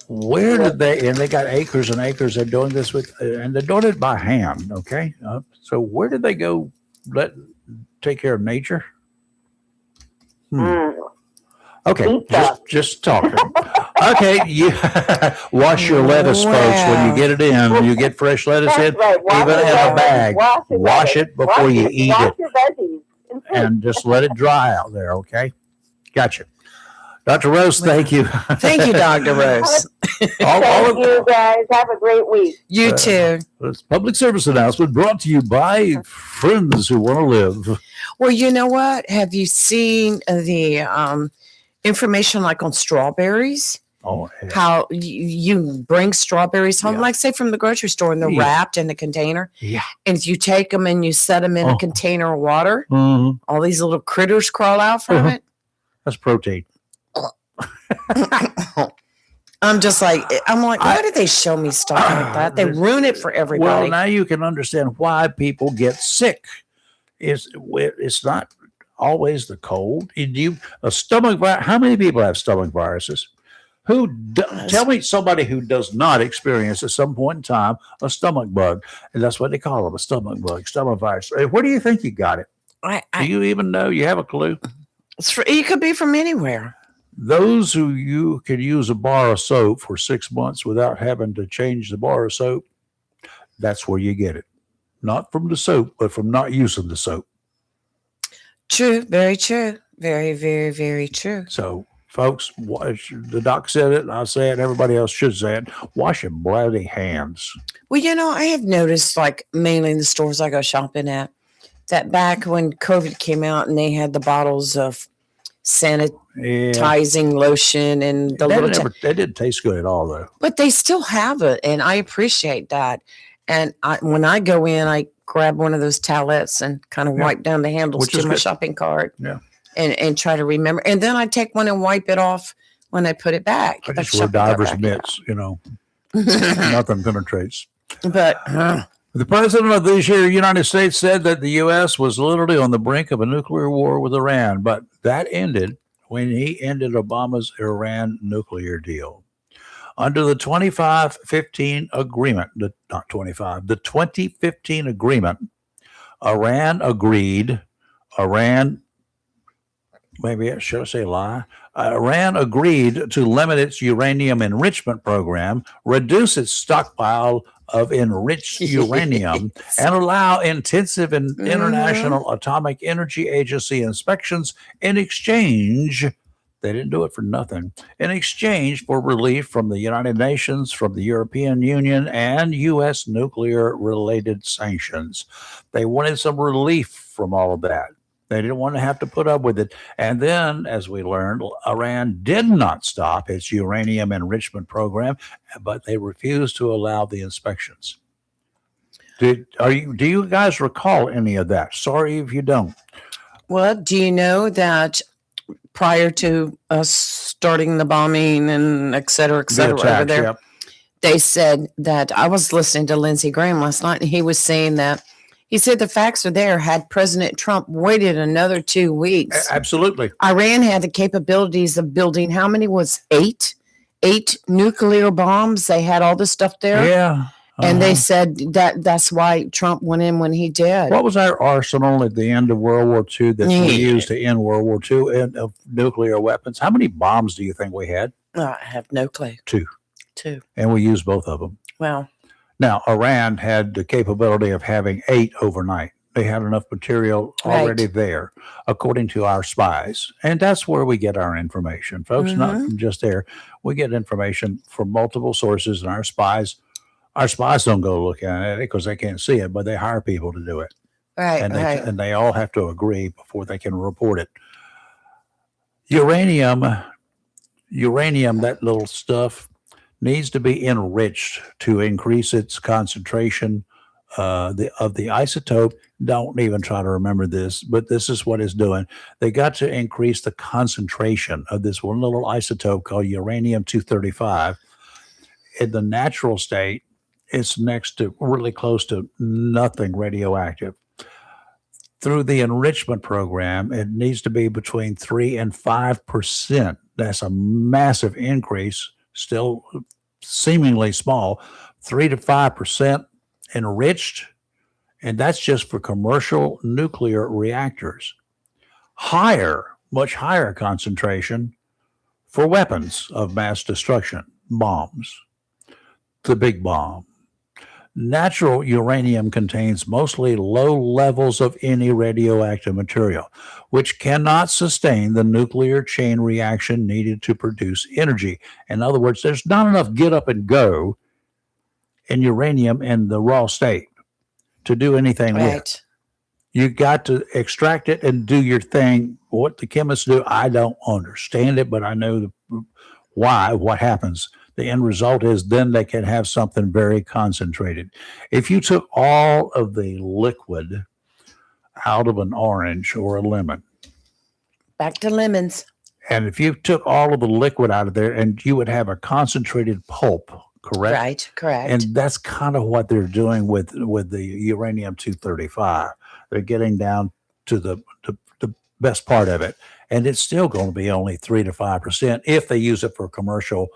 Where did they? And they got acres and acres. They're doing this with, and they're doing it by hand. Okay, so where did they go? Take care of nature. Okay, just talking. Okay, you wash your lettuce, folks. When you get it in, you get fresh lettuce in, Right. even in a bag. Wash it before you eat it. Wash your veggies. and just let it dry out there. Okay. Gotcha. Dr. Rose, thank you. Thank you, Dr. Rose. Thank you, guys. Have a great week. You too. This public service announcement brought to you by Friends Who Want to Live. Well, you know what? Have you seen the information like on strawberries? Oh, yeah. How you bring strawberries home, Yeah. like say from the grocery store, and they're Yeah. wrapped in a container. Yeah. And if you take them and you set them in Oh. a container of water, Mhm. all these little critters crawl out from Uh-huh. it. That's protein. I'm just like, why do they show me stuff like that? They ruin it for Well, everybody. now you can understand why people get sick. It's not always the cold. A stomach virus. How many people have stomach viruses? Tell me somebody who does not experience at some point in time a stomach bug, and that's what they call them, a stomach bug, stomach virus. Where do you think you got it? Do you even know? You have a clue? It could be from anywhere. Those who you can use a bar of soap for 6 months without having to change the bar of soap, that's where you get it. Not from the soap, but from not using the soap. True. Very true. Very, very, very true. So, folks, the doc said it, and I say it, and everybody else should say it. Wash your bloody hands. Well, I have noticed, like mainly in the stores I go shopping at, that back when COVID came out and they had the bottles of sanitizing Yeah. lotion and the little, They didn't taste good at all, though. but they still have it, and I appreciate that. And when I go in, I grab one of those towelettes and kind of Yeah. wipe down the handles Which is to my good. shopping cart. Yeah. And try to remember. And then I take one and wipe it off when I put it back. I just That wear shopping cart divers back. mitts, nothing penetrates. But The president of this year, United States, said that the U.S. was literally on the brink of a nuclear war with Iran, but that ended when he ended Obama's Iran nuclear deal. Under the 2015 agreement, the 2015 agreement, Iran agreed to limit its uranium enrichment program, reduce its stockpile of enriched uranium, and allow intensive international atomic energy agency inspections in exchange. They didn't do it for nothing. In exchange for relief from the United Nations, from the European Union, and U.S. nuclear-related sanctions. They wanted some relief from all of that. They didn't want to have to put up with it. And then, as we learned, Iran did not stop its uranium enrichment program, but they refused to allow the inspections. Do you guys recall any of that? Sorry if you don't. well, do you know that prior to us starting the bombing and et cetera The over attacks, there, yep. they said that I was listening to Lindsey Graham last night, and he was saying that he said the facts are there. Had President Trump waited another 2 weeks, Absolutely. Iran had the capabilities of building how many was eight nuclear bombs. They had all this stuff there. Yeah. And they Uh-huh. said that's why Trump went in when he did. What was our arsenal at the end of World War II that we Yeah. used to end World War II of nuclear weapons? How many bombs do you think we had? I have no clue. Two. Two. And we used both of them. Well, Now, Iran had the capability of having 8 overnight. They had enough material already there, according to our spies. And that's where we get our information, folks, not from just there. We get information from multiple sources, and our spies don't go look at it because they can't see it, but they hire people to do it. right, And right. they all have to agree before they can report it. Uranium, that little stuff, needs to be enriched to increase its concentration of the isotope. Don't even try to remember this, but this is what it's doing. They got to increase the concentration of this one little isotope called uranium-235. In the natural state, it's next to really close to nothing radioactive. Through the enrichment program, it needs to be between 3 and 5%. That's a massive increase, still seemingly small, 3 to 5% enriched, and that's just for commercial nuclear reactors. Much higher concentration for weapons of mass destruction, bombs, the big bomb. Natural uranium contains mostly low levels of any radioactive material, which cannot sustain the nuclear chain reaction needed to produce energy. In other words, there's not enough get up and go in uranium in the raw state to do anything with. Right. You got to extract it and do your thing. What the chemists do, I don't understand it, but I know why, what happens. The end result is then they can have something very concentrated. If you took all of the liquid out of an orange or a lemon, Back to lemons. and if you took all of the liquid out of there, and you would have a concentrated pulp, correct? Right. Correct. And that's kind of what they're doing with the uranium 235. They're getting down to the best part of it, and it's still going to be only 3 to 5% if they use it for commercial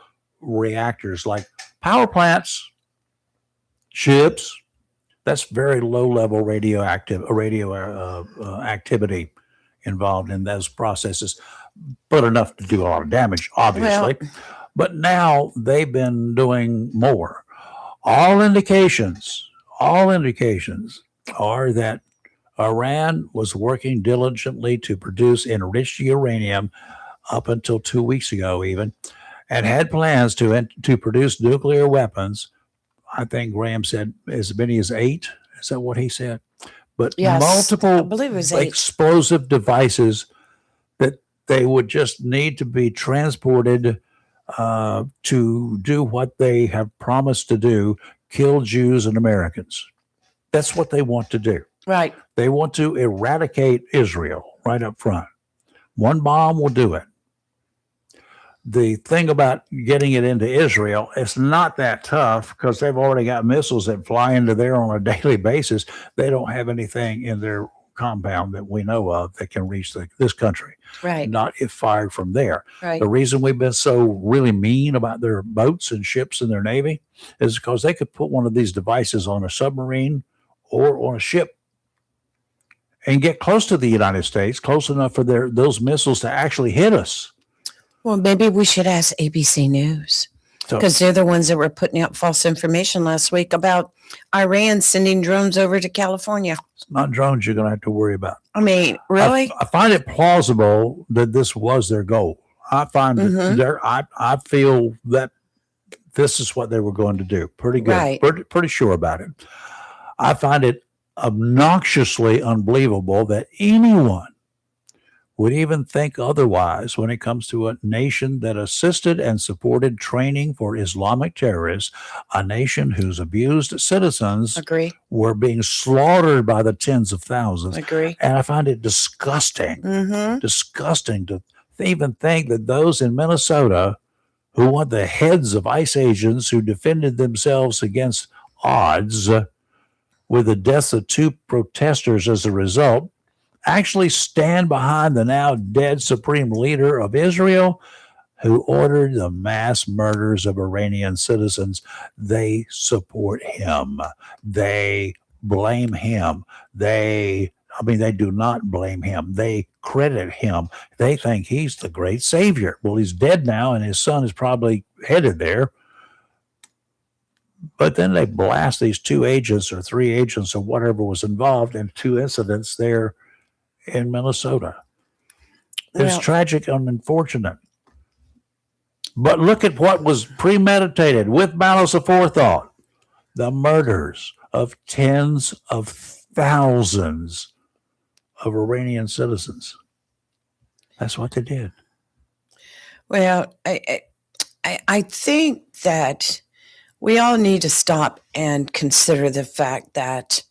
reactors like power plants, ships. That's very low level radioactive activity involved in those processes, but enough to do a lot of damage, obviously. But now they've been doing more. All indications are that Iran was working diligently to produce enriched uranium up until 2 weeks ago, even, and had plans to produce nuclear weapons. I think Graham said as many as 8. Is that what he said? But Yes, I multiple believe it was 8. explosive devices that they would just need to be transported to do what they have promised to do, kill Jews and Americans. That's what they want to do. Right. They want to eradicate Israel right up front. One bomb will do it. The thing about getting it into Israel, it's not that tough because they've already got missiles that fly into there on a daily basis. They don't have anything in their compound that we know of that can reach this country, Right. not if fired from there. Right. The reason we've been so really mean about their boats and ships and their Navy is because they could put one of these devices on a submarine or on a ship and get close to the United States, close enough for those missiles to actually hit us. Well, maybe we should ask ABC News So because they're the ones that were putting out false information last week about Iran sending drones over to California. it's not drones you're going to have to worry about. I mean, really? I find it plausible that this was their goal. I find that I feel that this is what they were going to do. Pretty good. Right. Pretty sure about it. I find it obnoxiously unbelievable that anyone would even think otherwise when it comes to a nation that assisted and supported training for Islamic terrorists, a nation whose abused citizens Agree. were being slaughtered by the tens of thousands. Agree. And I find it disgusting, Mm-hmm. disgusting to even think that those in Minnesota who want the heads of ICE agents who defended themselves against odds with the deaths of 2 protesters as a result, actually stand behind the now dead supreme leader of Israel who ordered the mass murders of Iranian citizens. They support him. They blame him. They do not blame him. They credit him. They think he's the great savior. Well, he's dead now, and his son is probably headed there. But then they blast these 2 agents or 3 agents or whatever was involved in 2 incidents there in Minnesota. It's Well- tragic and unfortunate. But look at what was premeditated with malice aforethought. The murders of tens of thousands of Iranian citizens. That's what they did. Well, I think that we all need to stop and consider the fact that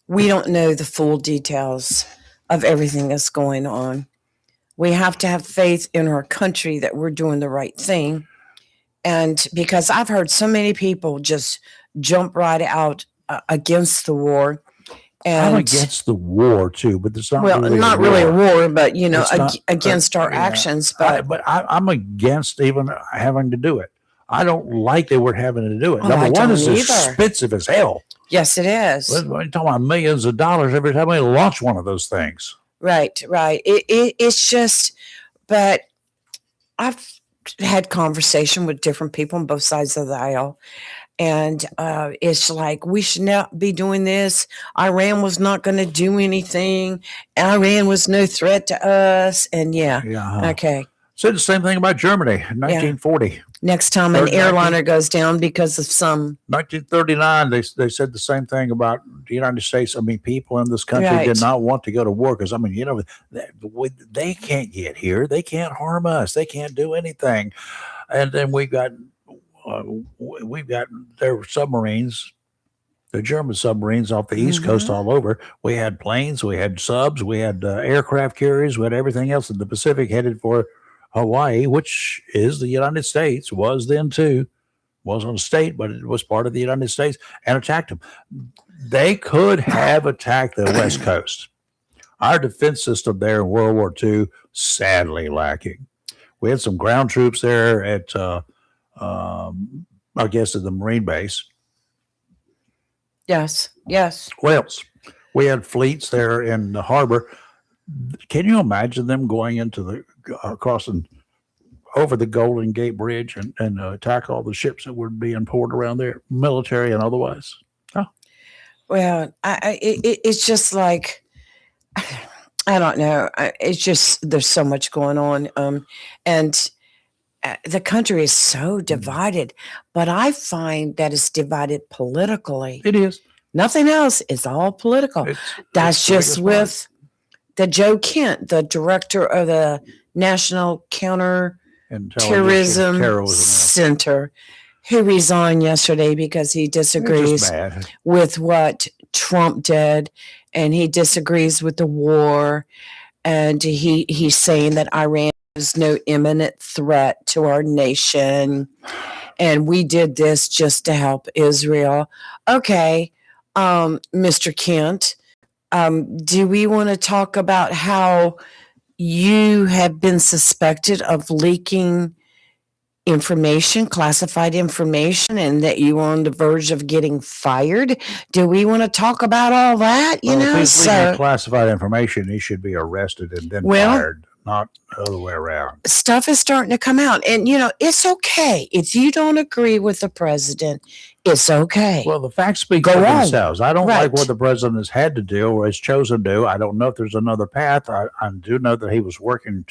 we don't know the full details of everything that's going on. We have to have faith in our country that we're doing the right thing. And because I've heard so many people just jump right out against the war. And I'm against the war too, but it's not well, really not really a war, but you know, It's not- against our yeah. actions. But I'm against even having to do it. I don't like that we're having to do it. Oh, Number I one is don't it's either. expensive as hell. yes, it is. We're talking about millions of dollars every time we launch one of those things. Right. It's just, but I've had conversation with different people on both sides of the aisle, And it's like, we should not be doing this. Iran was not going to do anything. Iran was no threat to us. And yeah. Okay. Said the same thing about Germany in 1940. Next time an airliner goes down because of some 1939, they said the same thing about the United States. I mean, people in this country did not want to go to war because, I mean, you know, they can't get here. They can't harm us. They can't do anything. And then we've got their submarines, the German submarines off the East Coast all over. We had planes, we had subs, we had aircraft carriers, we had everything else in the Pacific headed for Hawaii, which is the United States, was then too. Wasn't a state, but it was part of the United States, and attacked them. They could have attacked the West Coast. Our defense system there in World War II, sadly lacking. We had some ground troops there at, I guess, at the Marine base. Yes. Well, we had fleets there in the harbor. Can you imagine them going into the crossing over the Golden Gate Bridge and attack all the ships that were being poured around there, military and otherwise? Oh. Well, it's just like, I don't know. It's just, there's so much going on. And the country is so divided, but I find that it's divided politically. It is. Nothing else. It's all political. That's just with the Joe Kent, the director of the National Counter-Terrorism Center, who resigned yesterday because he disagrees with what Trump did, and he disagrees with the war, and he's saying that Iran is no imminent threat to our nation, and we did this just to help Israel. Okay, Mr. Kent, do we want to talk about how you have been suspected of leaking information, classified information, and that you were on the verge of getting fired? Do we want to talk about all that? If he's leaking classified information, he should be arrested and then fired, not the other way around. Stuff is starting to come out, and it's okay if you don't agree with the president. It's okay. Well, the facts speak for themselves. I don't like what the president has had to do or has chosen to do. I don't know if there's another path. I do know that he was working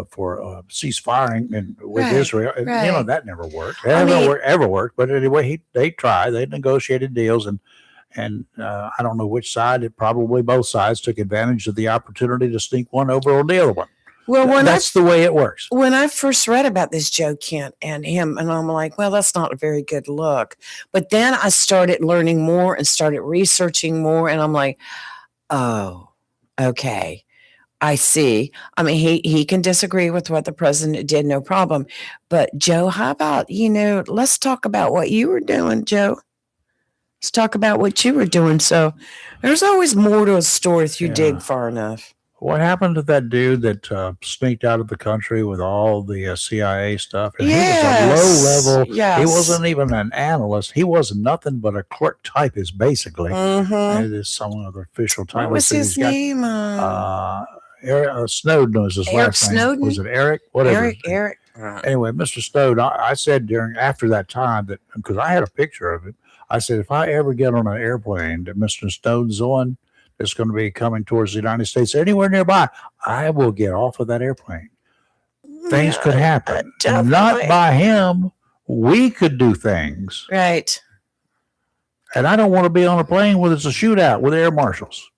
for ceasefire with Israel. And, that never worked. Ever worked. But anyway, they tried. They negotiated deals, and I don't know which side. Probably both sides took advantage of the opportunity to sneak one over on the other one. Well, that's the way it works. When I first read about this Joe Kent and him, and I'm like, well, that's not a very good look. But then I started learning more and started researching more, and I'm like, oh, okay, I see. I mean, he can disagree with what the president did, no problem. But Joe, how about, let's talk about what you were doing, Joe. Let's talk about what you were doing. So there's always more to a story if you dig far enough. What happened to that dude that sneaked out of the country with all the CIA stuff? And he was a low level. Yes. He wasn't even an analyst. He was nothing but a clerk typist, basically. It is some other official title. What was his name? Eric Snowden was his last name. Snowden? Was it Eric? Whatever. Eric. Anyway, Mr. Snowden, I said after that time that, because I had a picture of him, I said, if I ever get on an airplane that Mr. Snowden's on, that's going to be coming towards the United States, anywhere nearby, I will get off of that airplane. Things could happen. Not by him. We could do things. Right. And I don't want to be on a plane where it's a shootout with air marshals.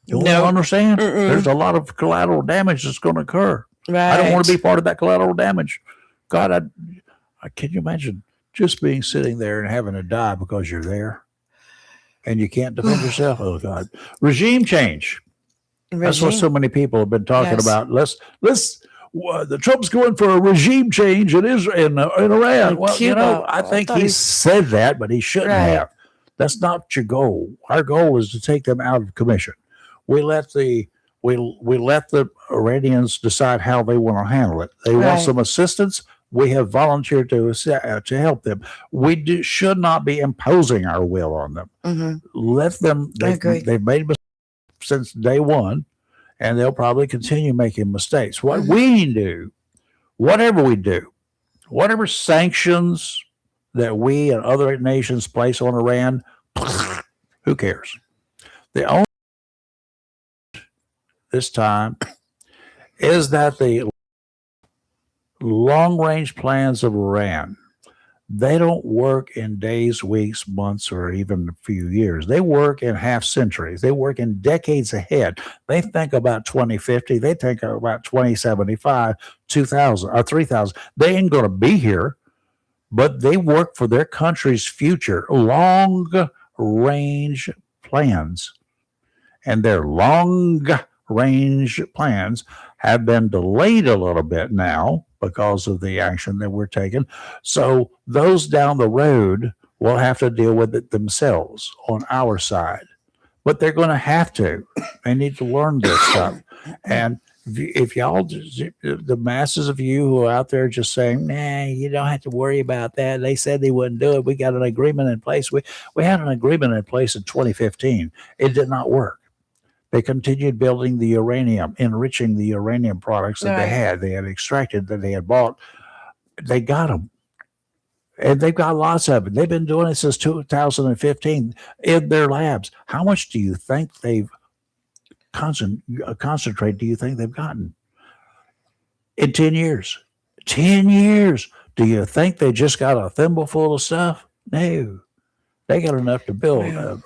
You understand? There's a lot of collateral damage that's going to occur. Right. I don't want to be part of that collateral damage. God, I can you imagine just being sitting there and having to die because you're there? And you can't defend yourself. Oh God! Regime change. That's what so many people have been talking about. The Trump's going for a regime change in Israel, in Iran. Well, I think he said that, but he shouldn't have. That's not your goal. Our goal is to take them out of commission. We let the Iranians decide how they want to handle it. They want some assistance. We have volunteered to help them. We should not be imposing our will on them. Let them. They've made mistakes since day one, and they'll probably continue making mistakes. What we do, whatever we do, whatever sanctions that we and other nations place on Iran, who cares? The only this time is that the long range plans of Iran, they don't work in days, weeks, months, or even a few years. They work in half centuries. They work in decades ahead. They think about 2050. They think about 2075, 2000, or 3000. They ain't going to be here, but they work for their country's future. Long range plans. And their long range plans have been delayed a little bit now because of the action that we're taking. So those down the road will have to deal with it themselves on our side. But they're going to have to. They need to learn this stuff. And if y'all, the masses of you who are out there just saying, nah, you don't have to worry about that. They said they wouldn't do it. We got an agreement in place. We had an agreement in place in 2015. It did not work. They continued building the uranium, enriching the uranium products that they had extracted, that they had bought. They got them. And they've got lots of it. They've been doing it since 2015 in their labs. How much do you think they've concentrate do you think they've gotten? In 10 years. 10 years. Do you think they just got a thimble full of stuff? No. They got enough to build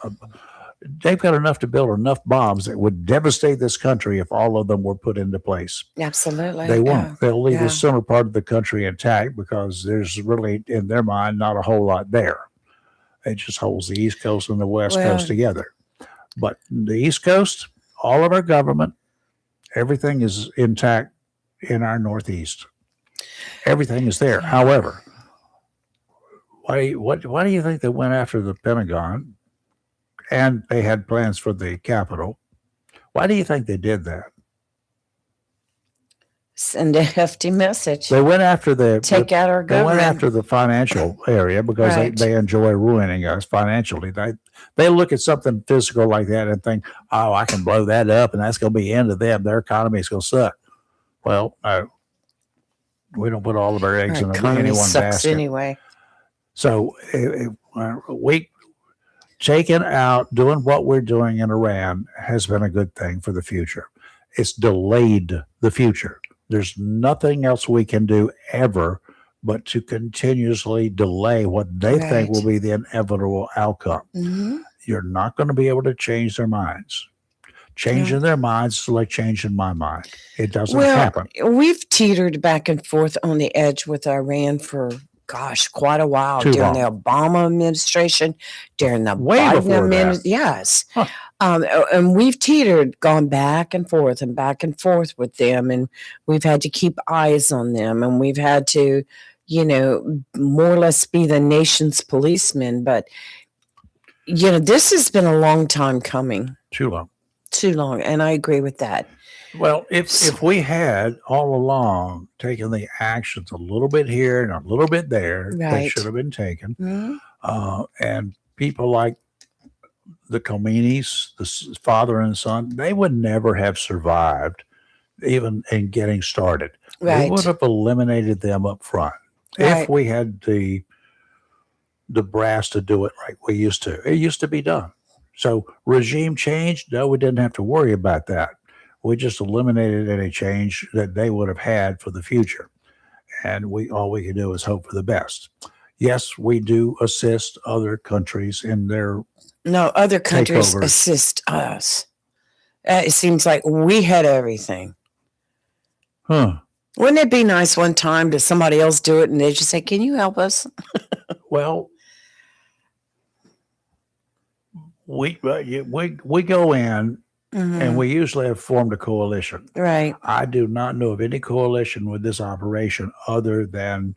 they've got enough to build enough bombs that would devastate this country if all of them were put into place. Absolutely. They won't. Yeah. They'll leave the center part of the country intact because there's really, in their mind, not a whole lot there. It just holds the East Coast and the West Coast together. But the East Coast, all of our government, everything is intact in our Northeast. Everything is there. However, why do you think they went after the Pentagon? And they had plans for the Capitol. Why do you think they did that? Send a hefty message. They went after Take out our They went government. after the financial area because they enjoy ruining us financially. They look at something physical like that and think, oh, I can blow that up and that's going to be the end of them. Their economy is going to suck. Well, no. We don't put all of our eggs in any one basket. Anyway. So we taking out, doing what we're doing in Iran has been a good thing for the future. It's delayed the future. There's nothing else we can do ever but to continuously delay what they think will be the inevitable outcome. Mm-hmm. You're not going to be able to change their minds. Changing their minds is like changing my mind. It doesn't happen. We've teetered back and forth on the edge with Iran for quite a while. During the Obama administration, during the Biden administration. Yes. Huh. And we've gone back and forth with them. And we've had to keep eyes on them. And we've had to, more or less be the nation's policeman. But, this has been a long time coming. Too long. And I agree with that. Well, if we had all along taken the actions a little bit here and a little bit there, they should have been taken. Mm-hmm. And people like the Khomeinis, the father and son, they would never have survived even in getting started. We would have eliminated them up front if we had the brass to do it like we used to. It used to be done. So regime change, no, we didn't have to worry about that. We just eliminated any change that they would have had for the future. And all we can do is hope for the best. Yes, we do assist other countries in their other countries assist us. It seems like we had everything. Huh. Wouldn't it be nice one time to somebody else do it and they just say, can you help us? Well, we go in. Mm-hmm. And we usually have formed a coalition. Right. I do not know of any coalition with this operation other than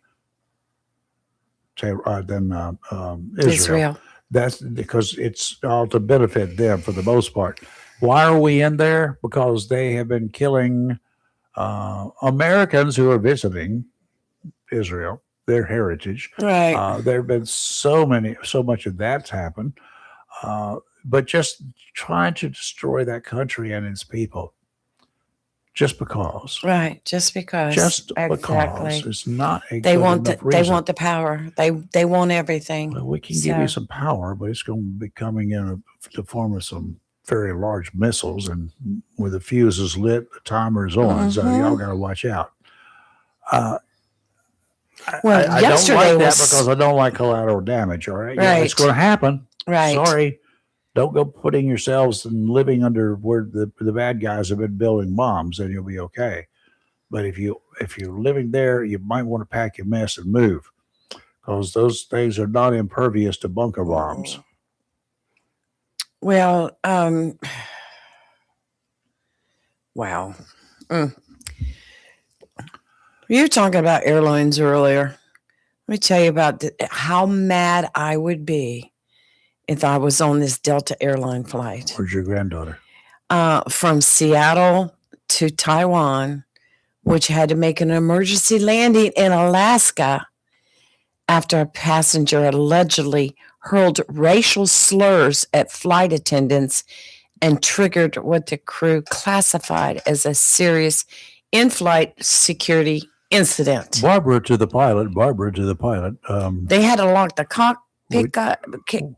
Israel. That's because it's all to benefit them for the most part. Why are we in there? Because they have been killing Americans who are visiting Israel, their heritage. Right. There have been so much of that's happened. But just trying to destroy that country and its people, just because. Right. Just because. Just Exactly. because it's not a They good want enough they reason. want the power. They want everything. Well, we can give you So- some power, but it's going to be coming in the form of some very large missiles, and when the fuse is lit, the timer is on. So Mhm. y'all got to watch out. Well, I don't yesterday like that was because I don't like collateral damage. All right, yeah, it's Right. going to happen. right. Sorry, don't go putting yourselves and living under where the bad guys have been building bombs, and you'll be okay. But if you're living there, you might want to pack your mess and move, because those things are not impervious to bunker bombs. Well, wow. You were talking about airlines earlier. Let me tell you about how mad I would be if I was on this Delta airline flight Where's your granddaughter? from Seattle to Taiwan, which had to make an emergency landing in Alaska after a passenger allegedly hurled racial slurs at flight attendants and triggered what the crew classified as a serious in-flight security incident. Barbara to the pilot. They had to lock the What-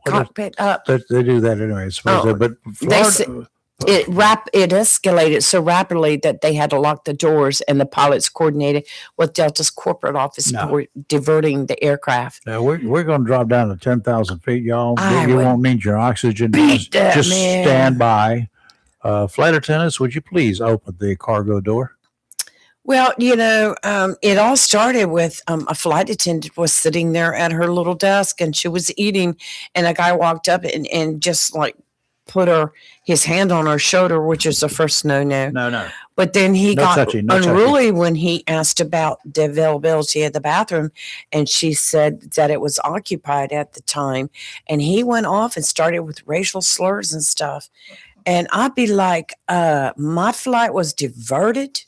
cockpit up. They do that anyway. Supposedly. Oh, But they said- Florida, It escalated so rapidly that they had to lock the doors, and the pilots coordinated with Delta's corporate office No. for diverting the aircraft. now we're going to drop down to 10,000 feet, y'all. I You would won't need your oxygen. beat that, Just man. stand by. Flight attendants, would you please open the cargo door? Well, it all started with a flight attendant was sitting there at her little desk, and she was eating, and a guy walked up and just like put his hand on her shoulder, which is the first no. No. But then he No got touching, no touching. unruly when he asked about the availability of the bathroom, and she said that it was occupied at the time. And he went off and started with racial slurs and stuff. And I'd be like, my flight was diverted.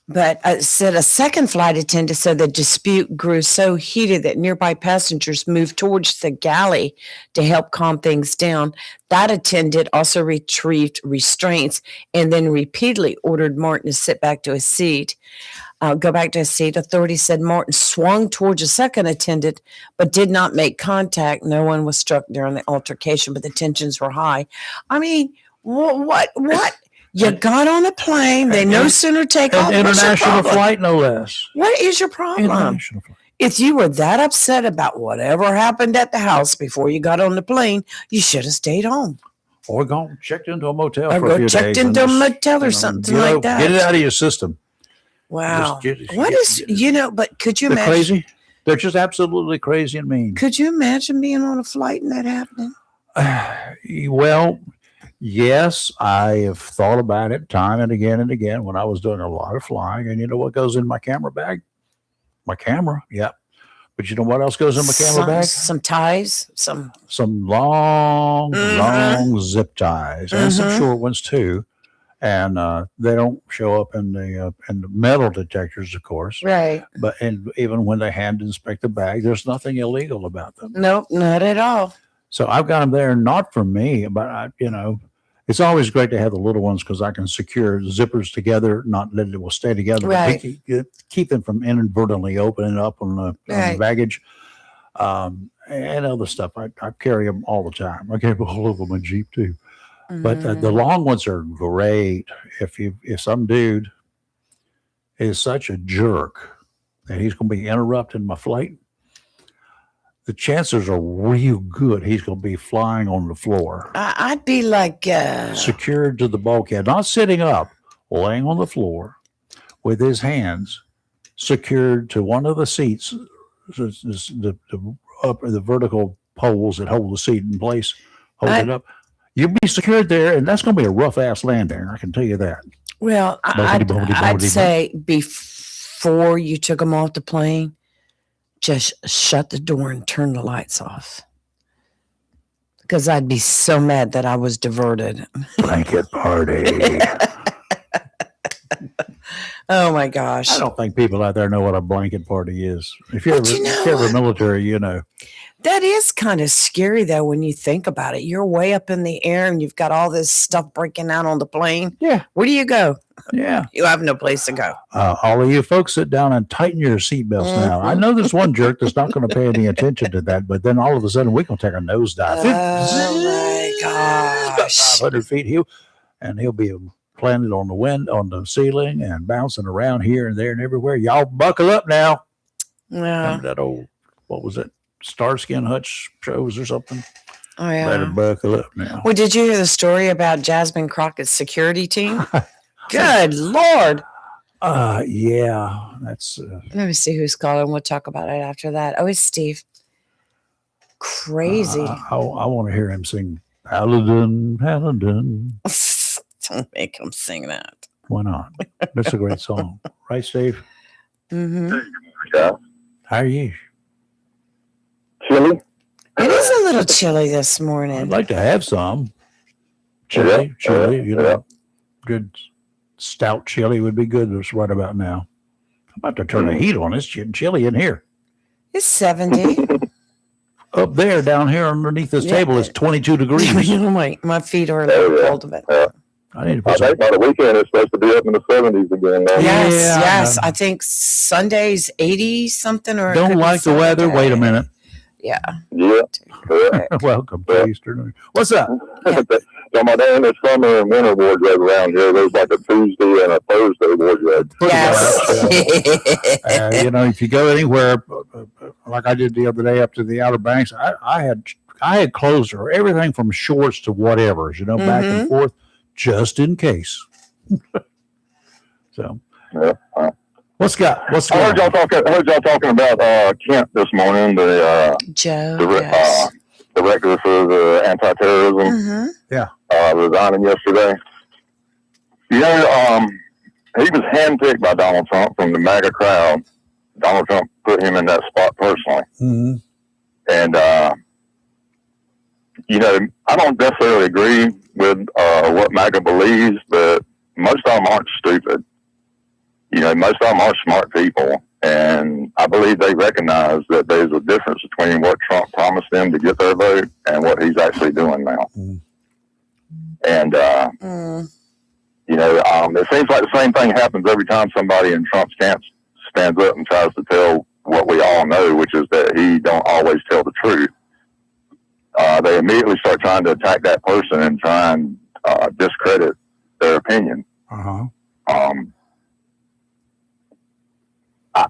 But said a second flight attendant said the dispute grew so heated that nearby passengers moved towards the galley to help calm things down. That attendant also retrieved restraints and then repeatedly ordered Martin to sit back to his seat. Go back to his seat. Authorities said Martin swung towards a second attendant, but did not make contact. No one was struck during the altercation, but the tensions were high. I mean, what? You got on a plane. They no sooner take off. An What's your international problem? flight, no less. What is your problem? International flight. If you were that upset about whatever happened at the house before you got on the plane, you should have stayed home Or gone checked into a motel or for a go few checked days. into a and just, motel or something get like out- that. Get it out of your system. Wow. Just What get- is, but could you They're imagine? crazy. They're just absolutely crazy and mean. Could you imagine being on a flight and that happening? Well, yes, I have thought about it time and again when I was doing a lot of flying. And you know what goes in my camera bag? My camera. Yeah. But you know what else goes in my camera bag? Some ties, some. Some long, Mhm. long zip ties and some Mhm. short ones too. And they don't show up in the metal detectors, of course. Right. But and even when they hand inspect the bag, there's nothing illegal about them. Nope, not at all. So I've got them there, not for me, but it's always great to have the little ones because I can secure zippers together, not that it will stay together, Right. but keep them from inadvertently opening up on the Right. baggage and other stuff. I carry them all the time. I carry all of them in Jeep too. But the Mhm. long ones are great. If some dude is such a jerk that he's going to be interrupting my flight, the chances are real good he's going to be flying on the floor, I'd be like, secured to the bulkhead, not sitting up, laying on the floor with his hands secured to one of the seats, the vertical poles that hold the seat in place, hold it up. You'll be secured there, and that's going to be a rough ass landing. I can tell you that. well, I'd Bobbity-bobbity-bobbity-bobbity. say before you took them off the plane, just shut the door and turn the lights off. Because I'd be so mad that I was diverted. Blanket party. Oh my gosh. I don't think people out there know what a blanket party is. If you're, But you know if you're ever what? military, you know. That is kind of scary though when you think about it. You're way up in the air and you've got all this stuff breaking out on the plane. Yeah. Where do you go? Yeah. You have no place to go. All of you folks sit down and tighten your seatbelts now. I know there's one jerk that's not going to pay any attention to that, but then all of a sudden we're going to take a nosedive. Oh my About gosh. 500 feet. He'll be planted on the ceiling and bouncing around here and there and everywhere. Y'all buckle up now. Yeah. Remember that old, what was it? Starskin Hutch shows or something? Oh yeah. Better buckle up now. Well, did you hear the story about Jasmine Crockett's security team? Good Lord. Yeah, that's Let me see who's calling. We'll talk about it after that. Oh, it's Steve. Crazy. I want to hear him sing Paladin, Paladin. Don't make him sing that. Why not? That's a great song. Right, Steve? Mm-hmm. Yeah. How are you? Chili? It is a little chilly this I'd morning. like to have some. Chili, you know. Good stout chili would be good right about now. I'm about to turn the heat on. It's chilly in here. It's 70. Up there, down here underneath this Yeah. table is 22 degrees. My feet are a little yeah. cold a bit. I need to I put some. think by the weekend it's supposed to be up in the 70s again. Now. Yes, Yeah, yes. I I think Sunday's 80 something or it Don't could be like the weather. Saturday. Wait a minute. Yeah. Yeah. Correct. Welcome to Eastern. What's up? So my day in the summer and winter wardrobe around here, there's like a Tuesday and a Thursday wardrobe. Yes. You know, if you go anywhere, like I did the other day up to the Outer Banks, I had clothes or everything from shorts to whatever, you know, back and forth, just in case. So, Yeah. what's I heard going y'all on? talking about Kent this morning, the Joe. Yes. director for the anti-terrorism, resigning yesterday. You know, he was handpicked by Donald Trump from the MAGA crowd. Donald Trump put him in that spot personally. Mm-hmm. And, you know, I don't necessarily agree with what MAGA believes, but most of them aren't stupid. You know, most of them are smart people. And I believe they recognize that there's a difference between what Trump promised them to get their vote and what he's actually doing now. Mm. And, you know, it seems like the same thing happens every time somebody in Trump's camp stands up and tries to tell what we all know, which is that he don't always tell the truth. They immediately start trying to attack that person and try and discredit their opinion. Uh-huh.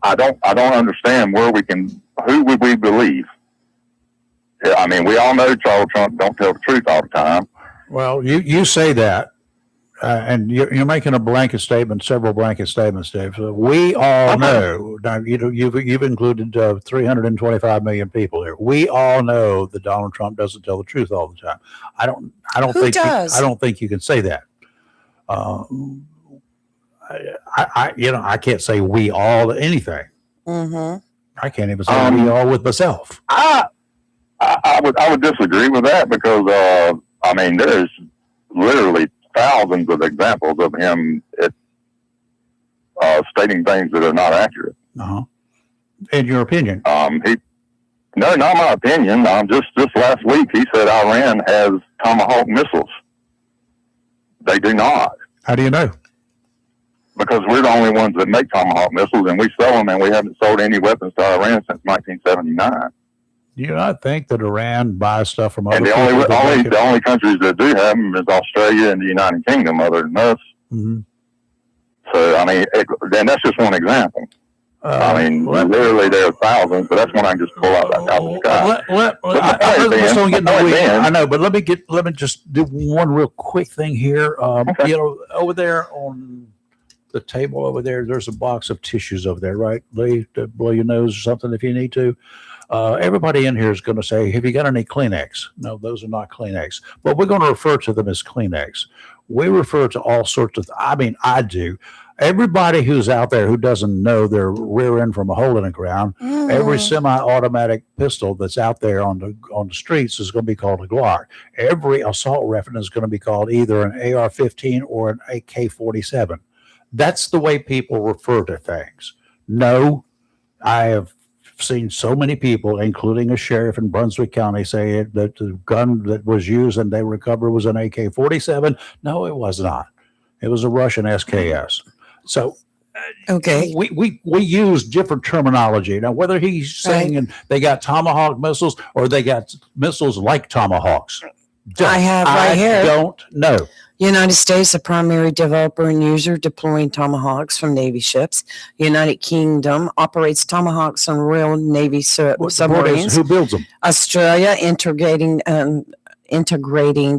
I don't understand who would we believe? I mean, we all know Donald Trump don't tell the truth all the time. Well, you say that, and you're making a blanket statement, several blanket statements, Dave. So we all know. Now, you've included 325 million people here. We all know that Donald Trump doesn't tell the truth all the time. I don't Who think does? I don't think you can say that. I can't say we all anything. Mm-hmm. I can't even say we all with myself. I would disagree with that because I mean there's literally thousands of examples of him stating things that are not accurate. Uh-huh. In your opinion? No, not my opinion. Just last week he said Iran has Tomahawk missiles. They do not. How do you know? Because we're the only ones that make Tomahawk missiles, and we sell them, and we haven't sold any weapons to Iran since 1979. Do you not think that Iran buys stuff from other And people? the only countries that do have them is Australia and the United Kingdom, other than us. Mm-hmm. So, I mean, then that's just one example. I mean, literally there are thousands, but that's one I can just pull out out of the sky. I know, but let me just do one real quick thing here. Okay. You know, over there on the table over there, there's a box of tissues over there, right? Lee, to blow your nose or something if you need to. Everybody in here is going to say, have you got any Kleenex? No, those are not Kleenex, but we're going to refer to them as Kleenex. We refer to all sorts of, I do. Everybody who's out there who doesn't know their rear end from a hole in the ground, every semi-automatic pistol that's out there on the streets is going to be called a Glock. Every assault weapon is going to be called either an AR-15 or an AK-47. That's the way people refer to things. No, I have seen so many people, including a sheriff in Brunswick County, say that the gun that was used and they recovered was an AK-47. No, it was not. It was a Russian SKS. So Okay. we use different terminology. Now, whether he's saying and they got Tomahawk missiles or they got missiles like Tomahawks, I have right here. Don't know. United States, a primary developer and user deploying Tomahawks from Navy ships. United Kingdom operates Tomahawks on Royal Navy submarines. Who builds them? Australia integrating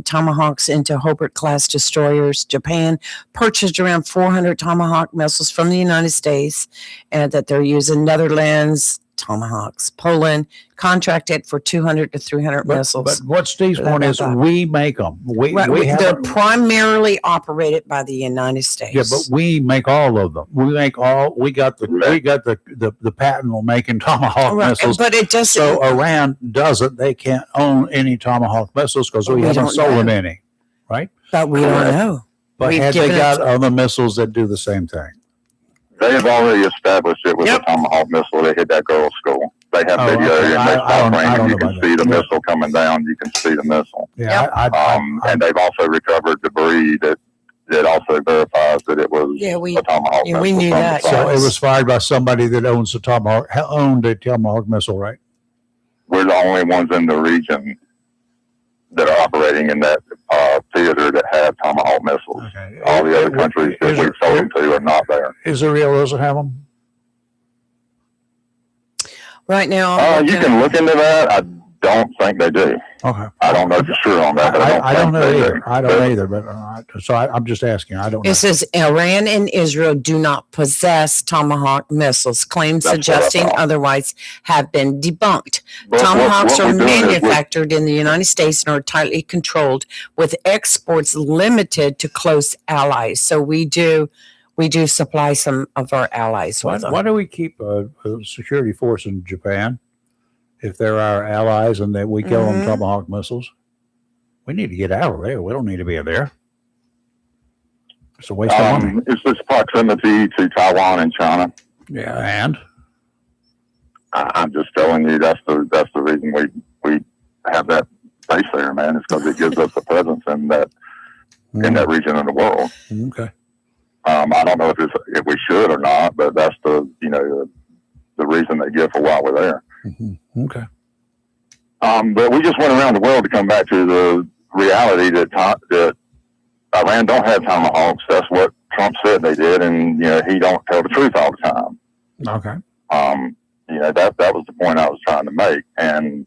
Tomahawks into Hobart-class destroyers. Japan purchased around 400 Tomahawk missiles from the United States and that they're using. Netherlands, Tomahawks. Poland contracted for 200 to 300 missiles. But what Steve's point is, we make them. They're primarily operated by the United States. Yeah, but we make all of them. We make all. We got the patent on making Tomahawk missiles. But it doesn't. So Iran doesn't. They can't own any Tomahawk missiles because we haven't sold them any, right? But we don't know. But had they got other missiles that do the same thing? They have already established it with a Tomahawk missile. They hit that girl's school. They have video and they stop frame. You can see the missile coming down. You can see the missile. Yeah. And they've also recovered debris that also verifies that it was a Tomahawk missile. We knew that. So it was fired by somebody that owned a Tomahawk missile, right? We're the only ones in the region that are operating in that theater that have Tomahawk missiles. Okay. All the other countries that we've sold them to are not there. Israel doesn't have them? Right now, you can look into that. I don't think they do. Okay. I don't know for sure on that. I don't know either. I don't either. But I'm just asking. I don't know. It says Iran and Israel do not possess Tomahawk missiles. Claims suggesting otherwise have been debunked. But Tomahawks what are we're doing is manufactured in the United States and are tightly controlled, with exports limited to close allies. So we do supply some of our allies with them. Why do we keep a security force in Japan if they're our allies and that we kill them Tomahawk missiles? We need to get out of there. We don't need to be there. It's a waste of money. It's this proximity to Taiwan and China. Yeah, and I'm just telling you that's the reason we have that base there, man. It's because it gives us a presence in that region of the world. Okay. I don't know if we should or not, but that's the reason they give for why we're there. Mm-hmm. Okay. But we just went around the world to come back to the reality that Iran don't have Tomahawks. That's what Trump said they did, and he don't tell the truth all the time. Okay. That was the point I was trying to make, and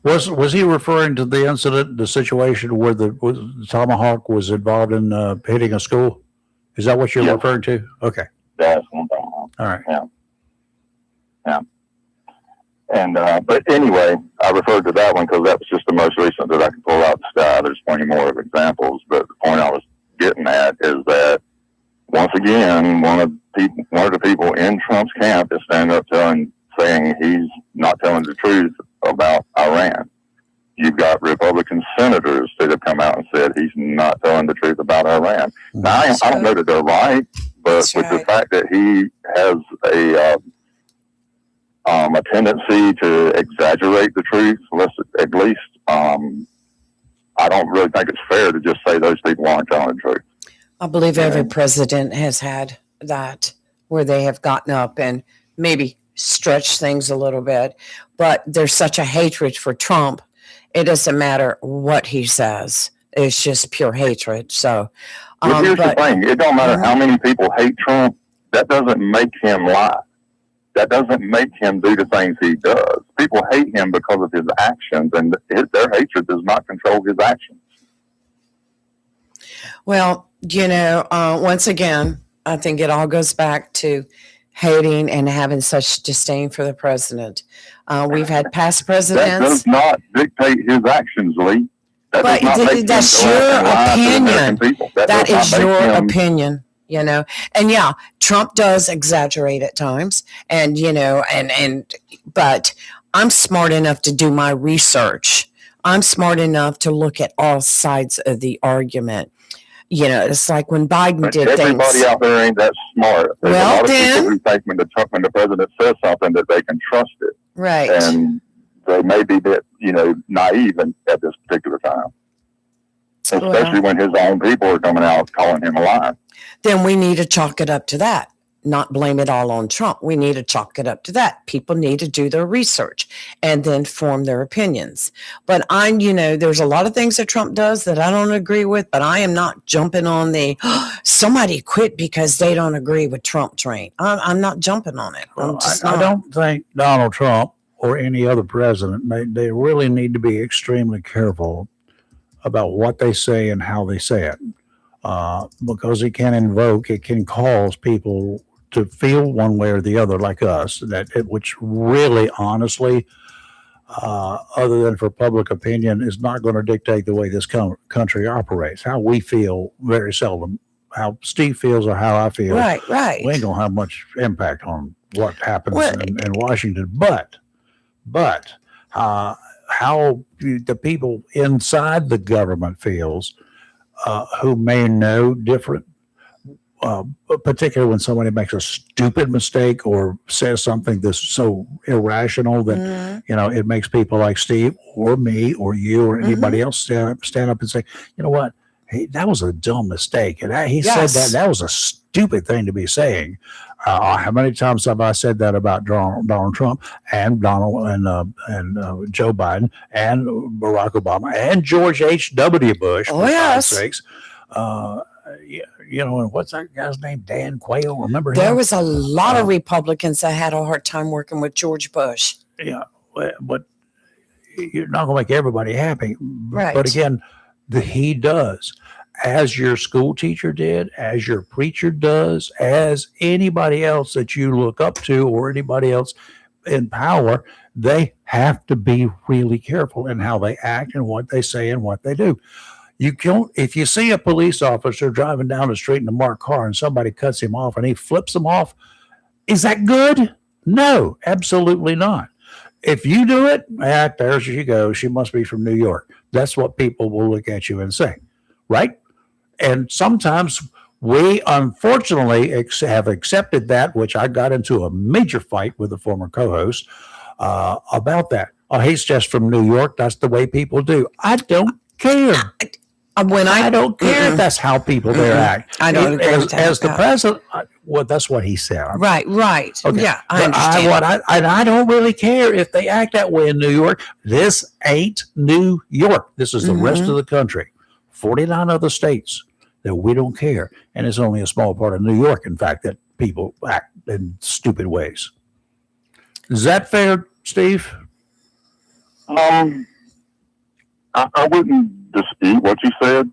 Was he referring to the incident, the situation where the Tomahawk was involved in hitting a school? Is that what you're referring to? Okay. That's what I'm talking about. All right. Yeah. And but anyway, I referred to that one because that was just the most recent that I could pull out of the sky. There's plenty more of examples, but the point I was getting at is that once again, one of the people in Trump's camp is standing up saying he's not telling the truth about Iran. You've got Republican senators that have come out and said he's not telling the truth about Iran. Now, I don't know that they're right, but the fact that he has a tendency to exaggerate the truth, at least, I don't really think it's fair to just say those people aren't telling the truth. I believe every president has had that, where they have gotten up and maybe stretched things a little bit, but there's such a hatred for Trump. It doesn't matter what he says. It's just pure hatred. So, but here's the thing. It don't matter how many people hate Trump. That doesn't make him lie. That doesn't make him do the things he does. People hate him because of his actions, and their hatred does not control his actions. Well, once again, I think it all goes back to hating and having such disdain for the president. We've had past presidents. That does not dictate his actions, Lee. But that's your opinion. That is your opinion, And yeah, Trump does exaggerate at times, but I'm smart enough to do my research. I'm smart enough to look at all sides of the argument. You know, it's like when Biden But did everybody things. out there ain't that smart. There's Well, a lot of then- people who think when the president says something that they can trust it, Right. and they may be a bit, naive at this particular time, especially when his own people are coming out calling him a liar. Then we need to chalk it up to that, not blame it all on Trump. We need to chalk it up to that. People need to do their research and then form their opinions. But there's a lot of things that Trump does that I don't agree with, but I am not jumping on the somebody quit because they don't agree with Trump train. I'm not jumping on it. Well, I don't think Donald Trump or any other president, they really need to be extremely careful about what they say and how they say it. Because it can cause people to feel one way or the other, like us, which really, honestly, other than for public opinion, is not going to dictate the way this country operates. How we feel very seldom, how Steve feels or how I feel. Right. We ain't going to have much impact on what happens in Washington. But how the people inside the government feels, who may know different, particularly when somebody makes a stupid mistake or says something that's so irrational that it makes people like Steve or me or you or anybody else stand up and say, you know what, hey, that was a dumb mistake, and he said that was a stupid thing to be saying. How many times have I said that about Donald Trump and Donald and Joe Biden and Barack Obama and George H.W. Bush? Oh, for yes. God's sakes. And what's that guy's name? Dan Quayle. Remember him? There was a lot of Republicans that had a hard time working with George Bush. Yeah, but you're not going to make everybody happy. Right. But again, he does, as your school teacher did, as your preacher does, as anybody else that you look up to or anybody else in power, they have to be really careful in how they act and what they say and what they do. You can't, if you see a police officer driving down the street in a marked car and somebody cuts him off and he flips them off, is that good? No, absolutely not. If you do it, there she goes. She must be from New York. That's what people will look at you and say, right? And sometimes we unfortunately have accepted that, which I got into a major fight with a former co-host about that. Oh, he's just from New York. That's the way people do. I don't care. I don't care if that's how people there act. I don't agree with that. As the president, that's what he said. Right. Okay. Yeah, I understand. I don't really care if they act that way in New York. This ain't New York. This is the rest of the country. 49 other states that we don't care. And it's only a small part of New York, in fact, that people act in stupid ways. Is that fair, Steve? I wouldn't dispute what you said.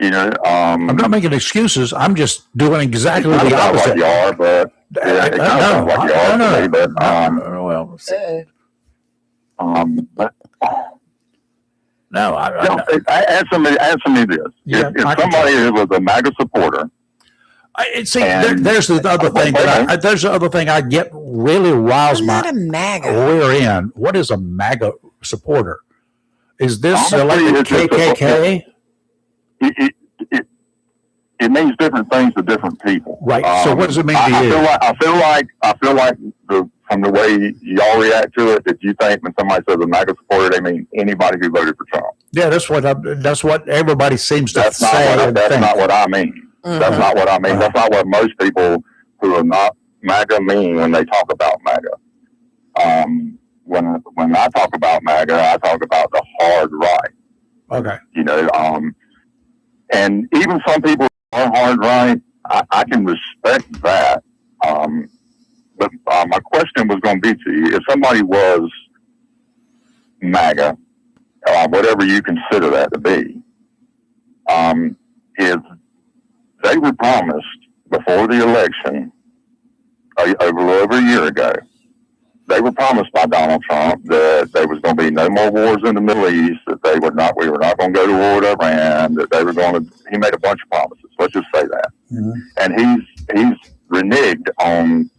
I'm not making excuses. I'm just doing exactly the opposite. Like you are, but it kind of sounds like you are to me. But no, answer me this: Yeah, if somebody who was a MAGA supporter, there's the other thing. There's the other thing I get really riles I'm my not a MAGA. rear end. What is a MAGA supporter? Is this Honestly, like the it's just KKK? It means different things to different people. Right. So what does it mean to you? I feel like from the way y'all react to it, that you think when somebody says a MAGA supporter, they mean anybody who voted for Trump. Yeah, that's what everybody seems to say. That's not what I mean. That's not what I mean. That's not what most people who are not MAGA mean when they talk about MAGA. When I talk about MAGA, I talk about the hard right. Okay. And even some people are hard right. I can respect that. But my question was going to be to you: if somebody was MAGA, whatever you consider that to be, if they were promised before the election over a year ago, they were promised by Donald Trump that there was going to be no more wars in the Middle East, that we were not going to go to war with Iran, that they were he made a bunch of promises. Let's just say that. Mm-hmm. And he's reneged on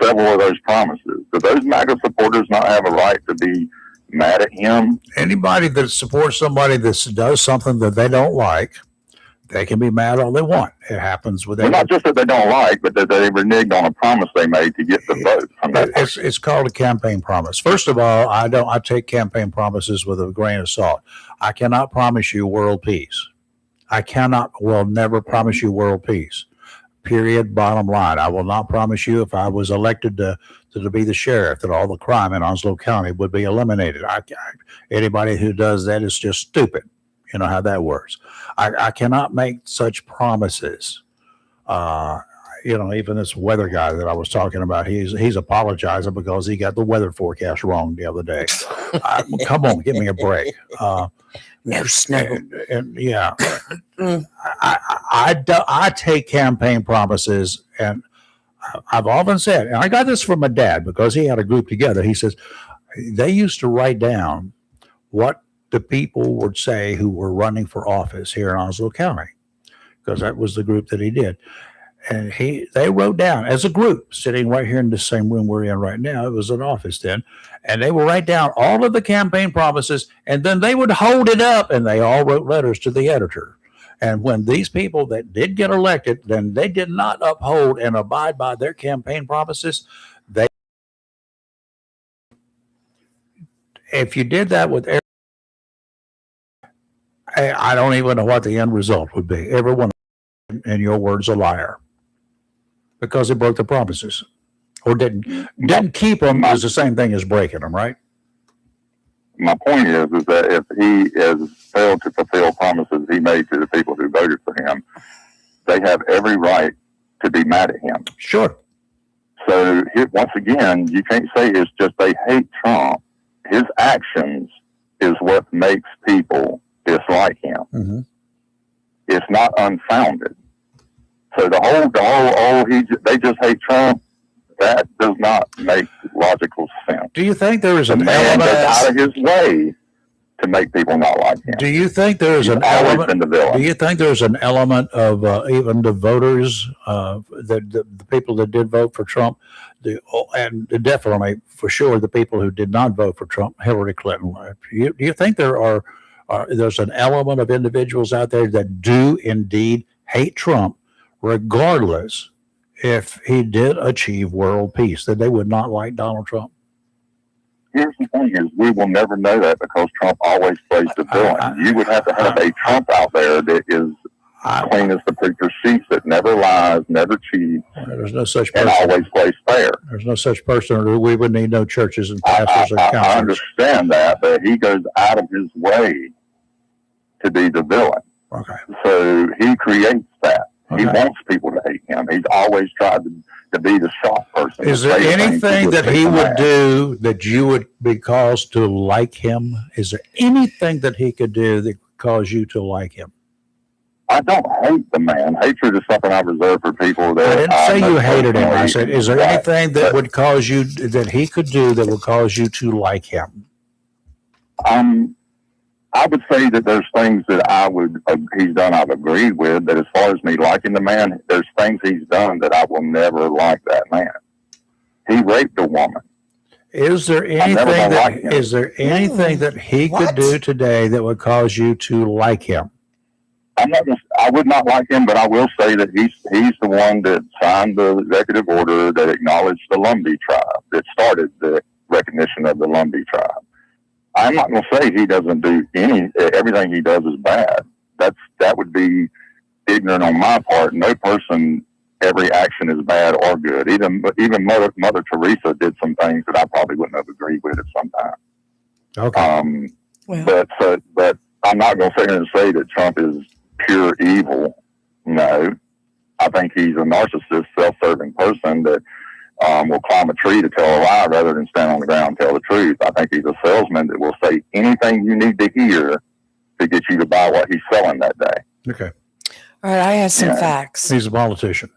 several of those promises. Do those MAGA supporters not have a right to be mad at him? Anybody that supports somebody that does something that they don't like, They can be mad all they want. It happens with Well, not just that they don't like, but that they reneged on a promise they made to get the vote from that person. It's called a campaign promise. First of all, I take campaign promises with a grain of salt. I cannot promise you world peace. Will never promise you world peace. Period. Bottom line. I will not promise you if I was elected to be the sheriff that all the crime in Onslow County would be eliminated. Anybody who does that is just stupid. You know how that works. I cannot make such promises. Even this weather guy that I was talking about, he's apologizing because he got the weather forecast wrong the other day. Come on, give me a break. No snow. And yeah, I take campaign promises, and I've often said, and I got this from my dad because he had a group together. He says they used to write down what the people would say who were running for office here in Onslow County, because that was the group that he did. And they wrote down as a group, sitting right here in the same room we're in right now. It was an office then. And they would write down all of the campaign promises, and then they would hold it up, and they all wrote letters to the editor. And when these people that did get elected, then they did not uphold and abide by their campaign promises. If you did that with I don't even know what the end result would be. Everyone, in your words, a liar, because they broke the promises or didn't keep them. Is the same thing as breaking them, right? My point is that if he has failed to fulfill promises he made to the people who voted for him, they have every right to be mad at him. Sure. So once again, you can't say it's just they hate Trump. His actions is what makes people dislike him. Mm-hmm. It's not unfounded. So they just hate Trump, that does not make logical sense. Do you think there is The an man goes element? out of his way to make people not like him. Do you think there is He's an always element? been the villain. Do you think there's an element of even the voters, the people that did vote for Trump, and definitely for sure the people who did not vote for Trump, Hillary Clinton? Do you think there's an element of individuals out there that do indeed hate Trump, regardless if he did achieve world peace, that they would not like Donald Trump? Here's the thing is we will never know that because Trump always plays the villain. You would have to have a Trump out there that is clean as the preacher's sheets, that never lies, never cheats, There's no such and person. always plays fair. There's no such person. We would need no churches and pastors and I counselors. understand that, but he goes out of his way to be the villain. Okay. So he creates that. He Okay. wants people to hate him. He's always tried to be the soft person. Is to there say things anything would that make he them would mad. do that you would be caused to like him? Is there anything that he could do that would cause you to like him? I don't hate the man. Hatred is something I reserve for people that I didn't say know you hated him. I personally. said, is there Right. anything that But, would cause you, that he could do that would cause you to like him? I would say that there's things that he's done I've agreed with, that as far as me liking the man, there's things he's done that I will never like that man. He raped a woman. Is there never anything gonna that, like him. is there anything that he could What? do today that would cause you to like him? I would not like him, but I will say that he's the one that signed the executive order that acknowledged the Lumbee tribe, that started the recognition of the Lumbee tribe. I'm not going to say he doesn't do everything he does is bad. That would be ignorant on my part. No person, every action is bad or good. Even Mother Teresa did some things that I probably wouldn't have agreed with at some time. Okay. But I'm not going to sit here and say that Trump is pure evil. No, I think he's a narcissist, self-serving person that will climb a tree to tell a lie rather than stand on the ground and tell the truth. I think he's a salesman that will say anything you need to hear to get you to buy what he's selling that day. Okay. All right, I have some Yeah. facts. He's a politician.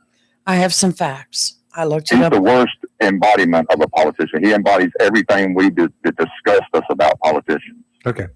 I have some facts. I looked it He's up. the worst embodiment of a politician. He embodies everything we did that disgust us about politicians. Okay.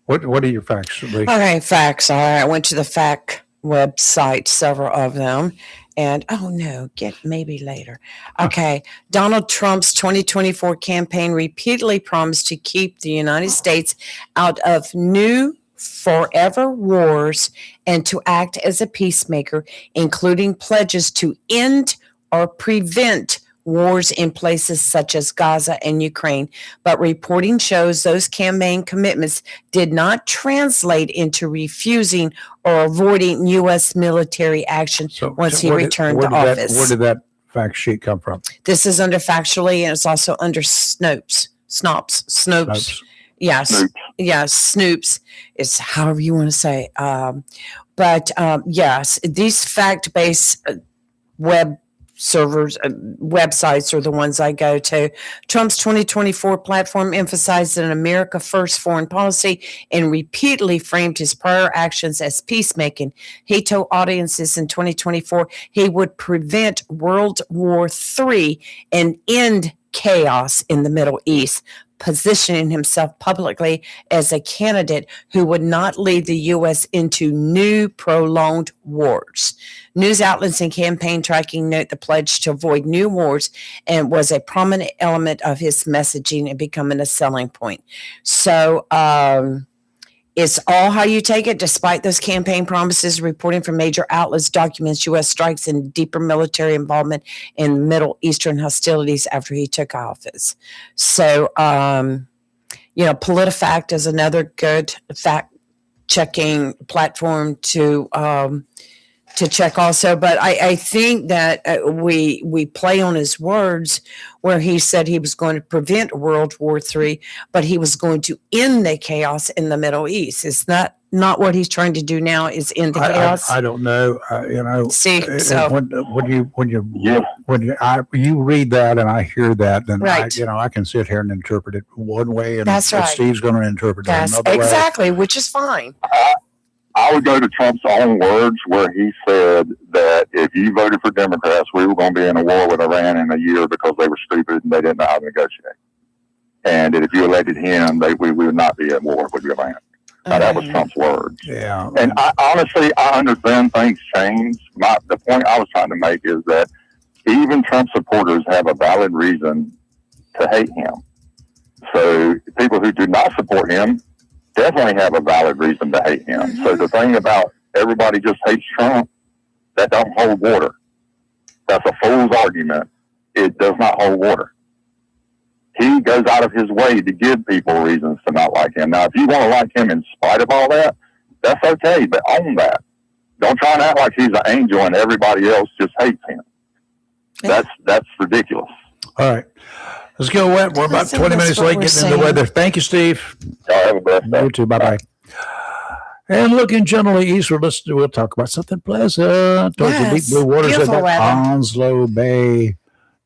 What are your facts, Lee? Okay, facts. All right, I went to the fact website, several of them, and oh no, get maybe later. Okay, Donald Trump's 2024 campaign repeatedly promised to keep the United States out of new forever wars and to act as a peacemaker, including pledges to end or prevent wars in places such as Gaza and Ukraine. But reporting shows those campaign commitments did not translate into refusing or avoiding U.S. military action once he returned to office. Where did that fact sheet come from? This is under factually, and it's also under Snopes. Yes. Yes. Snoops is however you want to say. But yes, these fact-based web servers, websites are the ones I go to. Trump's 2024 platform emphasized an America First foreign policy and repeatedly framed his prior actions as peacemaking. He told audiences in 2024 he would prevent World War III and end chaos in the Middle East, positioning himself publicly as a candidate who would not lead the U.S. into new prolonged wars. News outlets and campaign tracking note the pledge to avoid new wars and was a prominent element of his messaging and becoming a selling point. So, it's all how you take it. Despite those campaign promises, reporting from major outlets documents U.S. strikes and deeper military involvement in Middle Eastern hostilities after he took office. So, PolitiFact is another good fact-checking platform to check also. But I think that we play on his words where he said he was going to prevent World War III, but he was going to end the chaos in the Middle East. It's not what he's trying to do now is end the chaos. I don't know. See, so when you read that and I hear that, then right. I can sit here and interpret it one way, and that's right. Steve's going to interpret it another way. Exactly, which is fine. I would go to Trump's own words where he said that if you voted for Democrats, we were going to be in a war with Iran in a year because they were stupid and they didn't know how to negotiate. And that if you elected him, we would not be at war with Iran. Now, that was Trump's words. Yeah. And I understand things change. The point I was trying to make is that even Trump supporters have a valid reason to hate him. So people who do not support him definitely have a valid reason to hate him. Mm-hmm. So the thing about everybody just hates Trump, that don't hold water. That's a fool's argument. It does not hold water. He goes out of his way to give people reasons to not like him. Now, if you want to like him in spite of all that, that's okay, but own that. Don't try and act like he's an angel and everybody else just hates him. That's ridiculous. All right. Let's go. We're about 20 minutes late getting into the weather. Thank you, Steve. Have a blessed day. You too. Bye-bye. And looking generally eastward, we'll talk about something pleasant. Towards the deep blue waters of that Onslow Bay.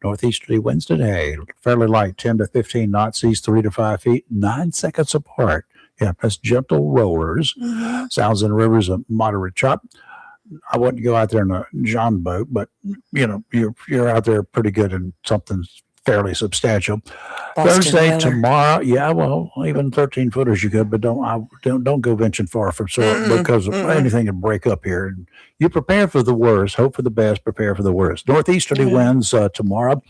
Northeasterly winds today. Fairly light, 10 to 15 knots, seas 3 to 5 feet, 9 seconds apart. Yeah, that's gentle rollers. Mm-hmm. Sounds in rivers of moderate chop. I wouldn't go out there in a John boat, but you're out there pretty good in something fairly substantial. Boston Thursday, weather. Tomorrow, even 13 footers you could, but don't go venturing far from shore because anything can break up here. And you prepare for the worst, hope for the best, prepare for the worst. Northeasterly winds tomorrow,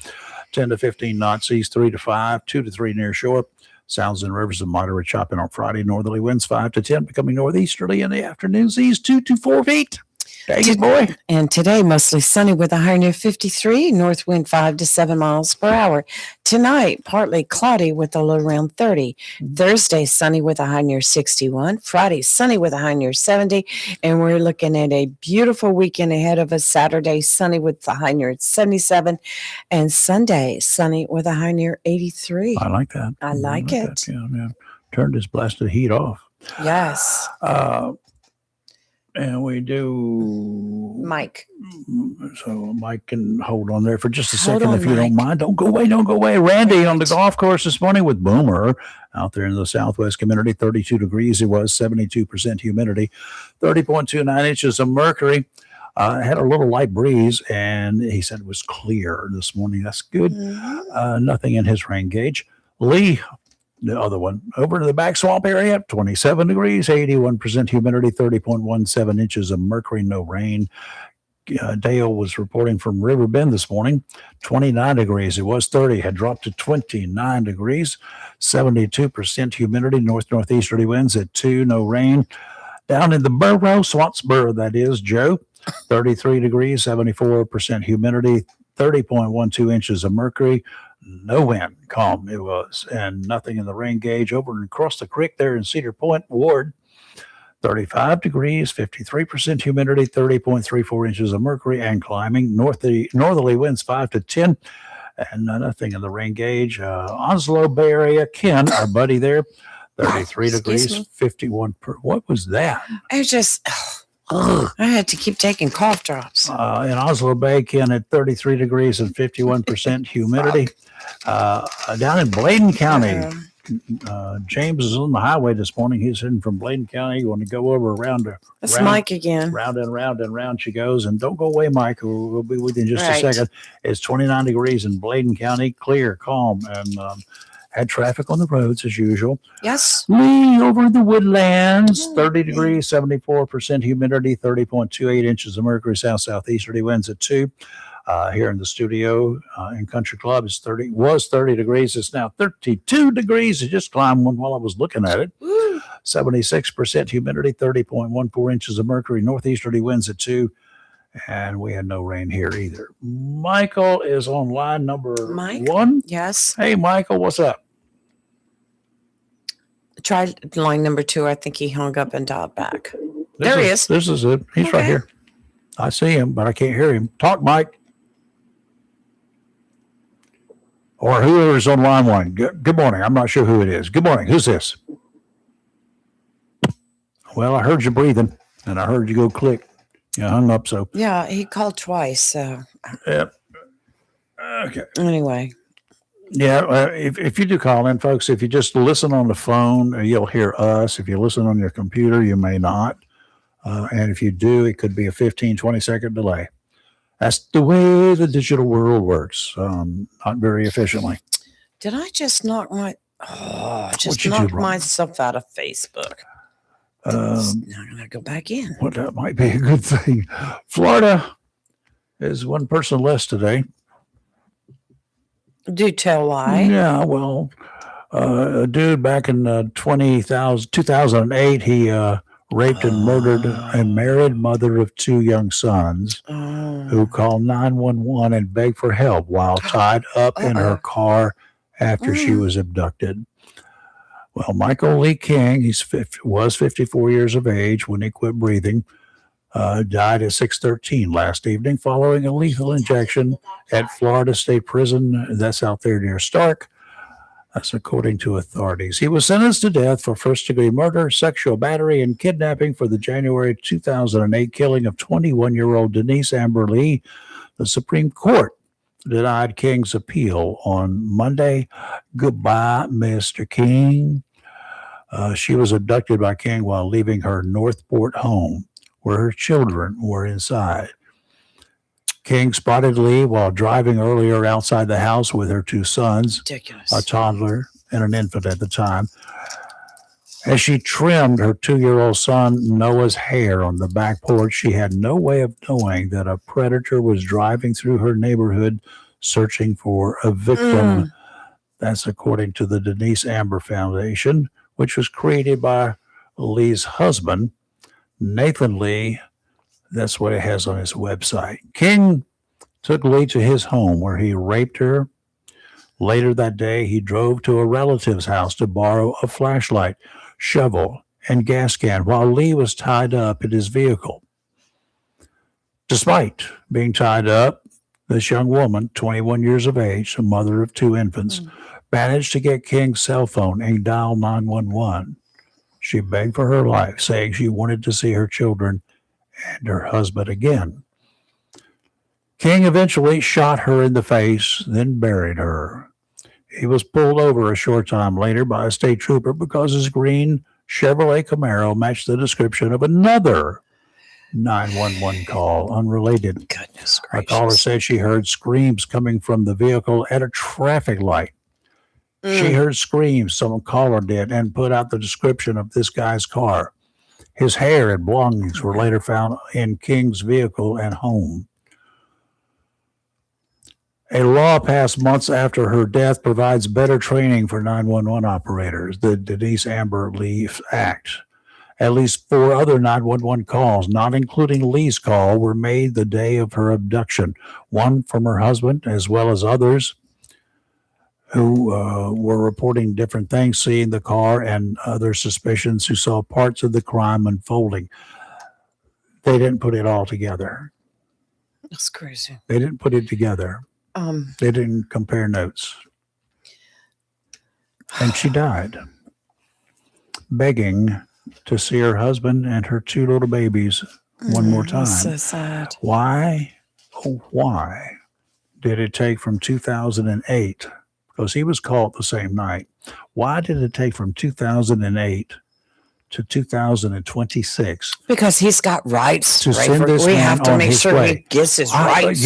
10 to 15 knots, seas 3 to 5, 2 to 3 near shore. Sounds in rivers of moderate chopping on Friday. Northerly winds 5 to 10, becoming northeasterly in the afternoon. Seas 2 to 4 feet. Dang it, boy. And today, mostly sunny with a high near 53, north wind 5 to 7 miles per hour. Tonight, partly cloudy with a low around 30. Thursday, sunny with a high near 61. Friday, sunny with a high near 70. And we're looking at a beautiful weekend ahead of us. Saturday, sunny with a high near 77. And Sunday, sunny with a high near 83. I like that. I like it. That. Yeah. Turn this blasted heat off. Yes. And we do Mike. So Mike can hold on there for just a Hold second on, if you don't Mike. mind. Don't go away. Randy on the golf course this morning with Boomer out there in the southwest community. 32 degrees it was, 72% humidity, 30.29 inches of mercury. Had a little light breeze, and he said it was clear this morning. That's good. Nothing in his rain gauge. Lee, the other one, over to the back swamp area, 27 degrees, 81% humidity, 30.17 inches of mercury, no rain. Dale was reporting from River Bend this morning, 29 degrees. It was 30, had dropped to 29 degrees, 72% humidity, northeasterly winds at 2, no rain. Down in the borough, Swansboro, that is, Joe, 33 degrees, 74% humidity, 30.12 inches of mercury, no wind, calm it was, and nothing in the rain gauge. Over and across the creek there in Cedar Point, Ward, 35 degrees, 53% humidity, 30.34 inches of mercury, and climbing. Northerly winds 5 to 10, and nothing in the rain gauge. Onslow Bay Area, Ken, our buddy there, 33 Excuse degrees, me? 51 per. What was that? I just, I had to keep taking cough drops. In Oslo Bay, Ken, at 33 degrees and 51% humidity. Down in Bladen County, James is on the highway this morning. He's heading from Bladen County. You want to go over around That's round, Mike again. round and round and round she goes. And don't go away, Mike. We'll be with you in just Right. a second. It's 29 degrees in Bladen County, clear, calm, and had traffic on the roads as usual. Yes. Lee over the woodlands, 30 degrees, 74% humidity, 30.28 inches of mercury, southeasterly winds at 2. Here in the studio in Country Club, was 30 degrees. It's now 32 degrees. It just climbed one while I was looking at it. Woo. 76% humidity, 30.14 inches of mercury, northeasterly winds at 2. And we had no rain here either. Michael is on line number Mike? 1. Yes. Hey, Michael, what's up? Try line number 2. I think he hung up and dialed back. There he is. This is it. He's right Okay. here. I see him, but I can't hear him. Talk, Mike. Or whoever's on line 1. Good morning. I'm not sure who it is. Good morning. Who's this? Well, I heard you breathing, and I heard you go click. You hung up, so. Yeah, he called twice. So Yep. Okay. anyway, Yeah, if you do call in, folks, if you just listen on the phone, you'll hear us. If you listen on your computer, you may not. And if you do, it could be a 15, 20-second delay. That's the way the digital world works, not very efficiently. did I just knock my? Oh, just What'd you do knocked wrong? myself out of Facebook. Now I'm gonna go back in. Well, that might be a good thing. Florida is one person less today. Do tell why. Yeah, well, a dude back in 2008, he raped and murdered a married mother of 2 young sons who called 911 and begged for help while tied up in her car after she was abducted. Well, Michael Lee King, was 54 years of age when he quit breathing, died at 6:13 last evening following a lethal injection at Florida State Prison. That's out there near Stark. That's according to authorities. He was sentenced to death for first-degree murder, sexual battery, and kidnapping for the January 2008 killing of 21-year-old Denise Amber Lee. The Supreme Court denied King's appeal on Monday. Goodbye, Mr. King. She was abducted by King while leaving her Northport home, where her children were inside. King spotted Lee while driving earlier outside the house with her 2 sons, Ridiculous. a toddler and an infant at the time, as she trimmed her 2-year-old son Noah's hair on the back porch. She had no way of knowing that a predator was driving through her neighborhood searching for a victim. That's according to the Denise Amber Foundation, which was created by Lee's husband, Nathan Lee. That's what it has on his website. King took Lee to his home where he raped her. Later that day, he drove to a relative's house to borrow a flashlight, shovel, and gas can while Lee was tied up in his vehicle. Despite being tied up, this young woman, 21 years of age, a mother of 2 infants, managed to get King's cell phone and dial 911. She begged for her life, saying she wanted to see her children and her husband again. King eventually shot her in the face, then buried her. He was pulled over a short time later by a state trooper because his green Chevrolet Camaro matched the description of another 911 call, unrelated. Goodness A gracious. caller said she heard screams coming from the vehicle at a traffic light. She heard screams, some caller did, and put out the description of this guy's car. His hair and belongings were later found in King's vehicle and home. A law passed months after her death provides better training for 911 operators, the Denise Amber Lee Act. At least 4 other 911 calls, not including Lee's call, were made the day of her abduction. One from her husband, as well as others who were reporting different things, seeing the car, and other suspicions who saw parts of the crime unfolding. They didn't put it all together. That's crazy. They didn't put it together. They didn't compare notes. And she died, begging to see her husband and her 2 little babies one more time. So sad. Why did it take from 2008? Because he was called the same night. Why did it take from 2008 to 2026? Because he's got rights. To send this we man have to on make his sure way. he gets his rights.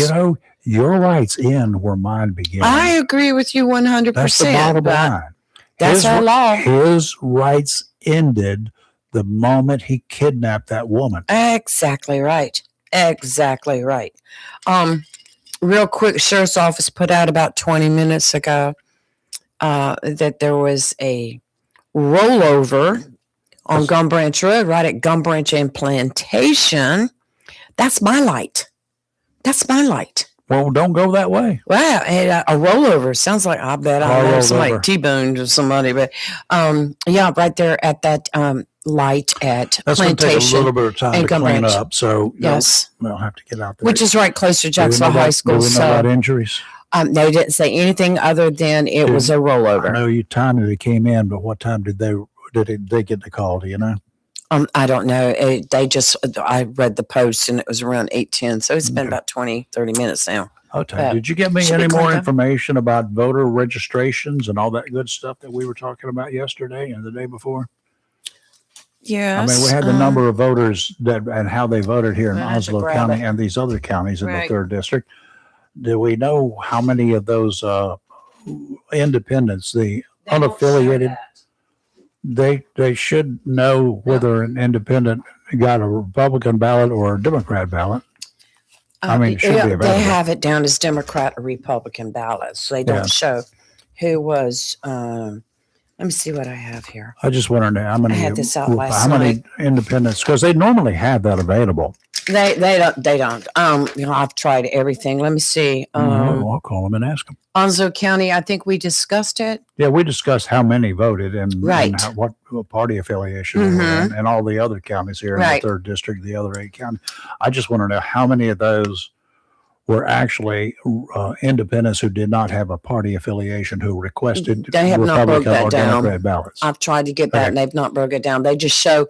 Your rights end where mine begin. I agree with you 100%. That's the bottom line. That's our law. His rights ended the moment he kidnapped that woman. Exactly right. Exactly right. Real quick, Sheriff's Office put out about 20 minutes ago that there was a rollover on Gum Branch Road, right at Gum Branch and Plantation. That's my light. That's my light. Well, don't go that way. Wow, and a rollover sounds like I bet I know somebody T-boned or somebody, but yeah, right there at that light at That's going to take a Plantation. little bit of time and to Gum clean Branch. up, so Yes, we'll have to get out there. which is right close to Do we know Jacksonville High about- School. Do we know about injuries? They didn't say anything other than it was a I rollover. know you time that it came in, but what time did they get the call? Do you know? I don't know. I read the post and it was around 8:10, so it's been about 20, 30 minutes now. Okay. Did you get me should any be more cleaned up. information about voter registrations and all that good stuff that we were talking about yesterday and the day before? Yes. I mean, we had the number of voters and how they voted here in I had to Onslow grab County it. and these other counties in Right. the 3rd district. Do we know how many of those independents, the unaffiliated, they should know whether an independent got a Republican ballot or a Democrat ballot? I mean, it should be available. They have it down as Democrat or Republican ballots. So they don't Yeah. show who was. Let me see what I have here. I just wondered how many, I had this out last how many independents, because they normally have that available. They don't. I've tried everything. Let me see. I'll call them and ask them. Onslow County. I think we discussed it. Yeah, we discussed how many voted and, Right. and what party affiliation they were in, and all the other counties here Right. in the 3rd district, the other 8 counties. I just want to know how many of those were actually independents who did not have a party affiliation who requested They have not broke Republican that or down. Democrat ballots. I've tried to get that, Okay. and they've not broke it down. They just show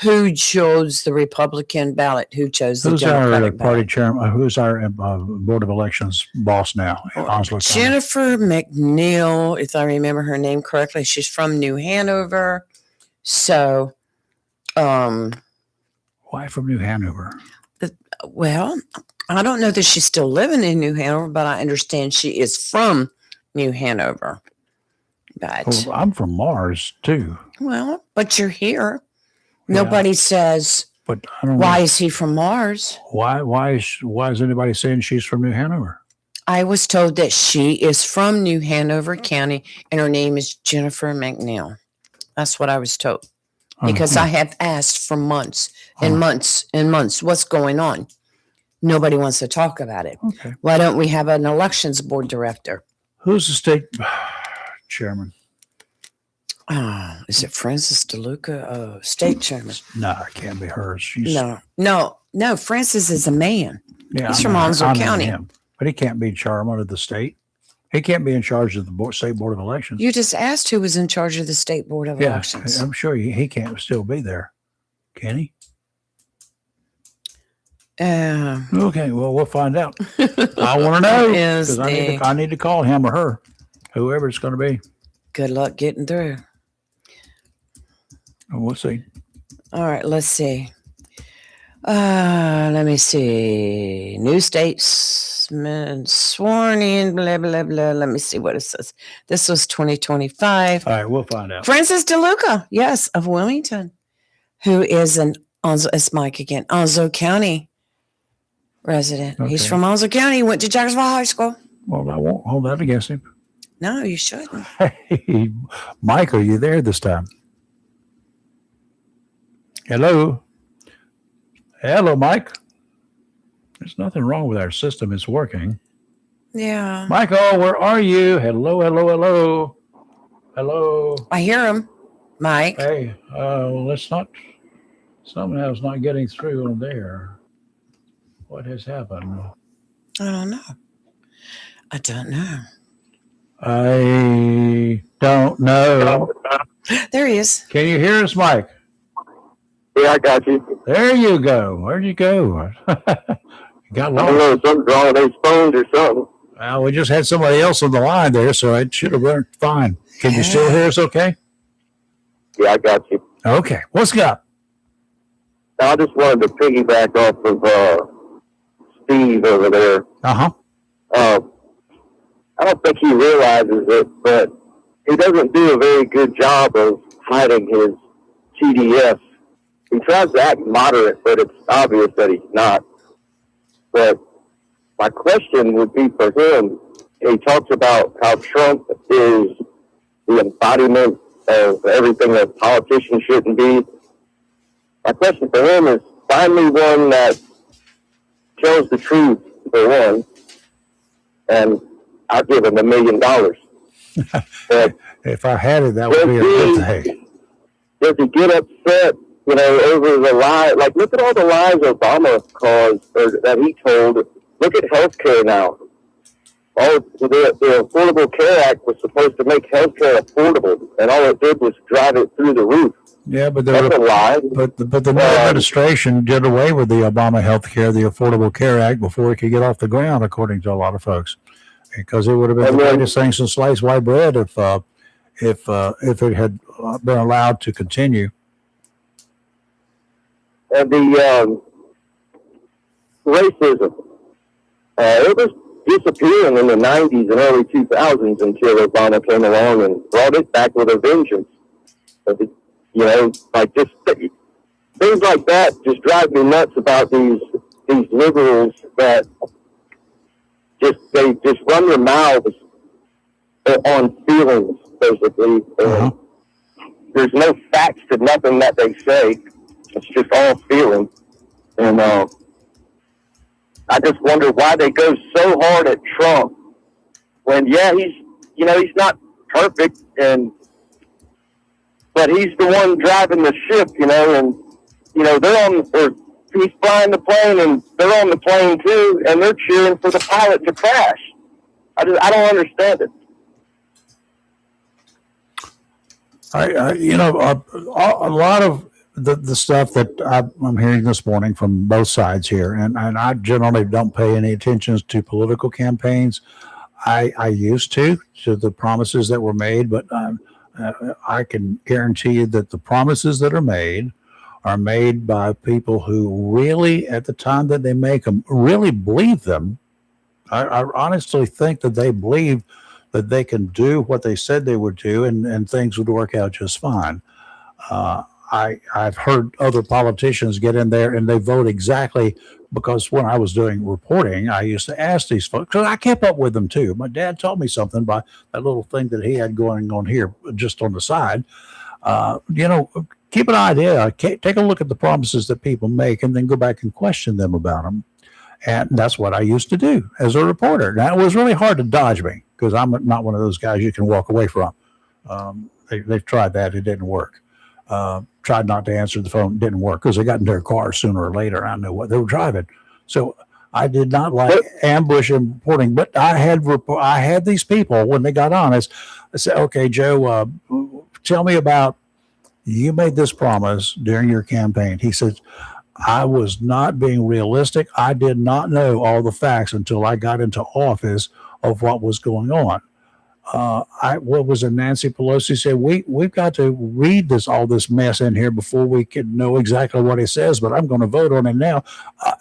who chose the Republican ballot, who chose the Who's our Democratic party ballot. chairman? Who's our Board of Elections boss now in Onslow County? Jennifer McNeil, if I remember her name correctly. She's from New Hanover. So, Why from New Hanover? well, I don't know that she's still living in New Hanover, but I understand she is from New Hanover. But, Well, I'm from Mars too, but you're here. Yeah. Nobody says, but I don't why know. is he from Mars? Why is anybody saying she's from New Hanover? I was told that she is from New Hanover County and her name is Jennifer McNeil. That's what I was told. Because I have asked for months and months and months, what's going on? Nobody wants to talk about it. Okay. Why don't we have an elections board director? Who's the state chairman? Is it Francis DeLuca? State chairman. No, it can't be hers. She's No. Francis is a man. yeah, He's I from know- Onslow I know County. him, but he can't be chairman of the state. He can't be in charge of the state board of elections. You just asked who was in charge of the state board of Yeah, elections. I'm sure he can't still be there. Can he? Okay, well, we'll find out. I want to know Is because I need to call him or her, whoever it's going to be. Good luck getting through. And we'll see. All right, let's see. Let me see. New statesman sworn in, blah, blah, blah. Let me see what it says. This was 2025. All right, we'll find out. Francis DeLuca, yes, of Wilmington. who is it's Mike again, Onslow County resident. He's Okay. from Onslow County, went to Jacksonville High School. Well, I won't hold that against him. No, you shouldn't. Hey, Mike, are you there this time? Hello? Hello, Mike. There's nothing wrong with our system. It's working. Yeah. Michael, where are you? Hello, hello, hello. Hello. I hear him. Mike. Hey, let's not, somehow it's not getting through on there. What has happened? I don't know. I don't know. I don't know. There he is. Can you hear us, Mike? Yeah, I got you. There you go. Where'd you go? You got I don't lost. know, something's wrong with these phones or something. Well, we just had somebody else on the line there, so it should have worked fine. Can you still hear us okay? Yeah, I got you. Okay. What's up? I just wanted to piggyback off of Steve over there. Uh-huh. I don't think he realizes it, but he doesn't do a very good job of hiding his TDS. He tries to act moderate, but it's obvious that he's not. But my question would be for him. He talks about how Trump is the embodiment of everything that politicians shouldn't be. My question for him is, find me one that tells the truth, for one, and I'll give him $1 million. But If I had it, that would be a good thing. does he get upset, over the lie? Like, look at all the lies Obama caused, or that he told. Look at healthcare now. The Affordable Care Act was supposed to make healthcare affordable, and all it did was drive it through the roof. Yeah, but That's a lie. the new administration did away with the Obama Health Care, the Affordable Care Act, before it could get off the ground, according to a lot of folks, because it would have been And the then- greatest thing since sliced white bread if it had been allowed to continue. And the racism, it was disappearing in the 90s and early 2000s until Obama came along and brought it back with a vengeance. Like just things like that just drive me nuts about these liberals that they just run their mouths on feelings, basically. Uh-huh. There's no facts to nothing that they say. It's just all feeling. And I just wonder why they go so hard at Trump when, he's not perfect, but he's the one driving the ship, and he's flying the plane and they're on the plane too, and they're cheering for the pilot to crash. I don't understand it. A lot of the stuff that I'm hearing this morning from both sides here, and I generally don't pay any attention to political campaigns. I used to the promises that were made, but I can guarantee you that the promises that are made by people who really, at the time that they make them, really believe them. I honestly think that they believe that they can do what they said they would do, and things would work out just fine. I've heard other politicians get in there and they vote exactly, because when I was doing reporting, I used to ask these folks, because I kept up with them too. My dad taught me something by that little thing that he had going on here just on the side. Keep an idea, take a look at the promises that people make and then go back and question them about them. And that's what I used to do as a reporter. Now, it was really hard to dodge me because I'm not one of those guys you can walk away from. They've tried that. It didn't work. Tried not to answer the phone. Didn't work because they got in their car sooner or later. I knew what they were driving. So I did not like ambush and reporting, but I had these people when they got on. I said, okay, Joe, tell me about, you made this promise during your campaign. He said, I was not being realistic. I did not know all the facts until I got into office of what was going on. What was it? Nancy Pelosi said, we've got to read all this mess in here before we can know exactly what it says, but I'm going to vote on it now.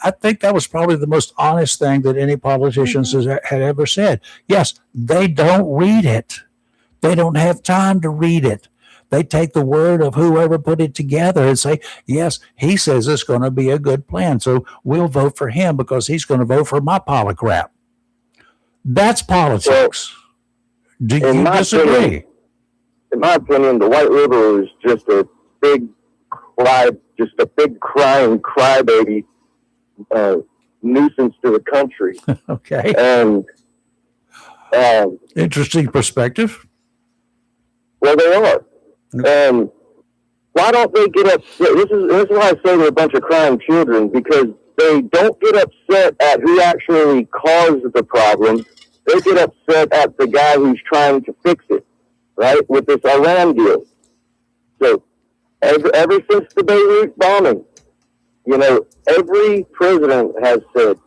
I think that was probably the most honest thing that any politicians had ever said. Yes, they don't read it. They don't have time to read it. They take the word of whoever put it together and say, yes, he says it's going to be a good plan. So we'll vote for him because he's going to vote for my pile of crap. That's politics. Do you disagree? In my opinion, the white liberal is just a big crying crybaby nuisance to the country. Okay. And interesting perspective. well, they are. And why don't they get upset? This is why I say they're a bunch of crying children, because they don't get upset at who actually caused the problem. They get upset at the guy who's trying to fix it, right? With this Iran deal. So ever since the Beirut bombing, you know, every president has said,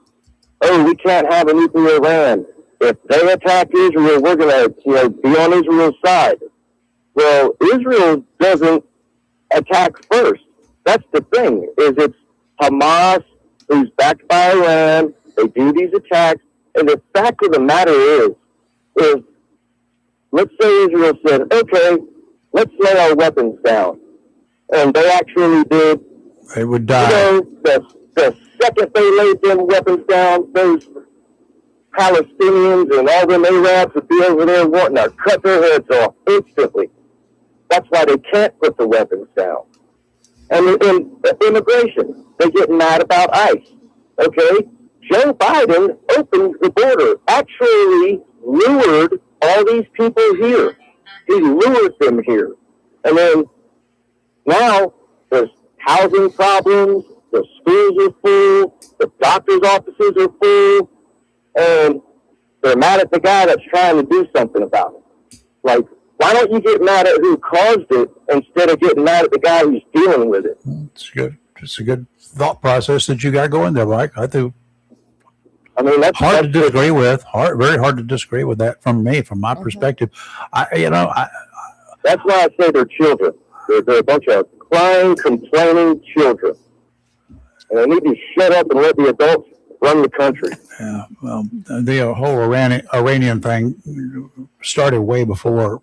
"Oh, we can't have a nuclear Iran. If they attack Israel, we're going to, you know, be on Israel's side." Well, Israel doesn't attack first. That's the thing. Is it's Hamas who's backed by Iran. They do these attacks, and the fact of the matter is let's say Israel said, "Okay, let's lay our weapons down," and they actually did. They would die. You know, the second they laid them weapons down, those Palestinians and all them Arabs would be over there wanting to cut their heads off instantly. That's why they can't put the weapons down. And in immigration, they get mad about ICE. Okay? Joe Biden opened the border, actually lured all these people here. He lured them here. And then now there's housing problems, the schools are full, the doctor's offices are full, and they're mad at the guy that's trying to do something about it. Like, why don't you get mad at who caused it instead of getting mad at the guy who's dealing with it? It's good. It's a good thought process that you got going there, Mike. I do. I mean, that's Hard to disagree with. Very hard to disagree with that from my perspective. That's why I say they're children. They're a bunch of crying, complaining children. And they need to shut up and let the adults run the country. Yeah, well, the whole Iranian thing started way before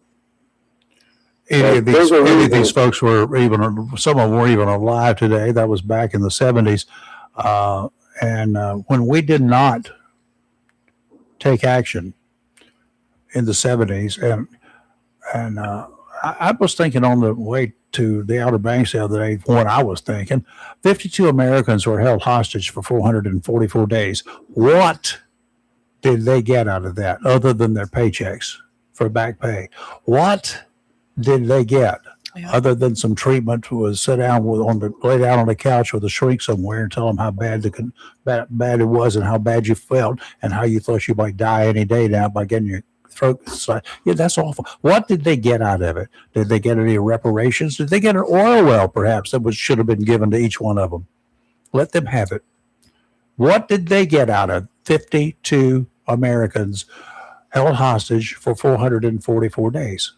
any of these folks were even, some of them were even alive today. That was back in the 70s. And when we did not take action in the 70s, and I was thinking on the way to the Outer Banks the other day, when I was thinking, 52 Americans were held hostage for 444 days. What did they get out of that other than their paychecks for back pay? What did they get other than some treatment? Was lay down on the couch with a shrink somewhere and tell them how bad it was and how bad you felt and how you thought you might die any day now by getting your throat. Yeah, that's awful. What did they get out of it? Did they get any reparations? Did they get an oil well, perhaps, that should have been given to each one of them? Let them have it. What did they get out of 52 Americans held hostage for 444 days?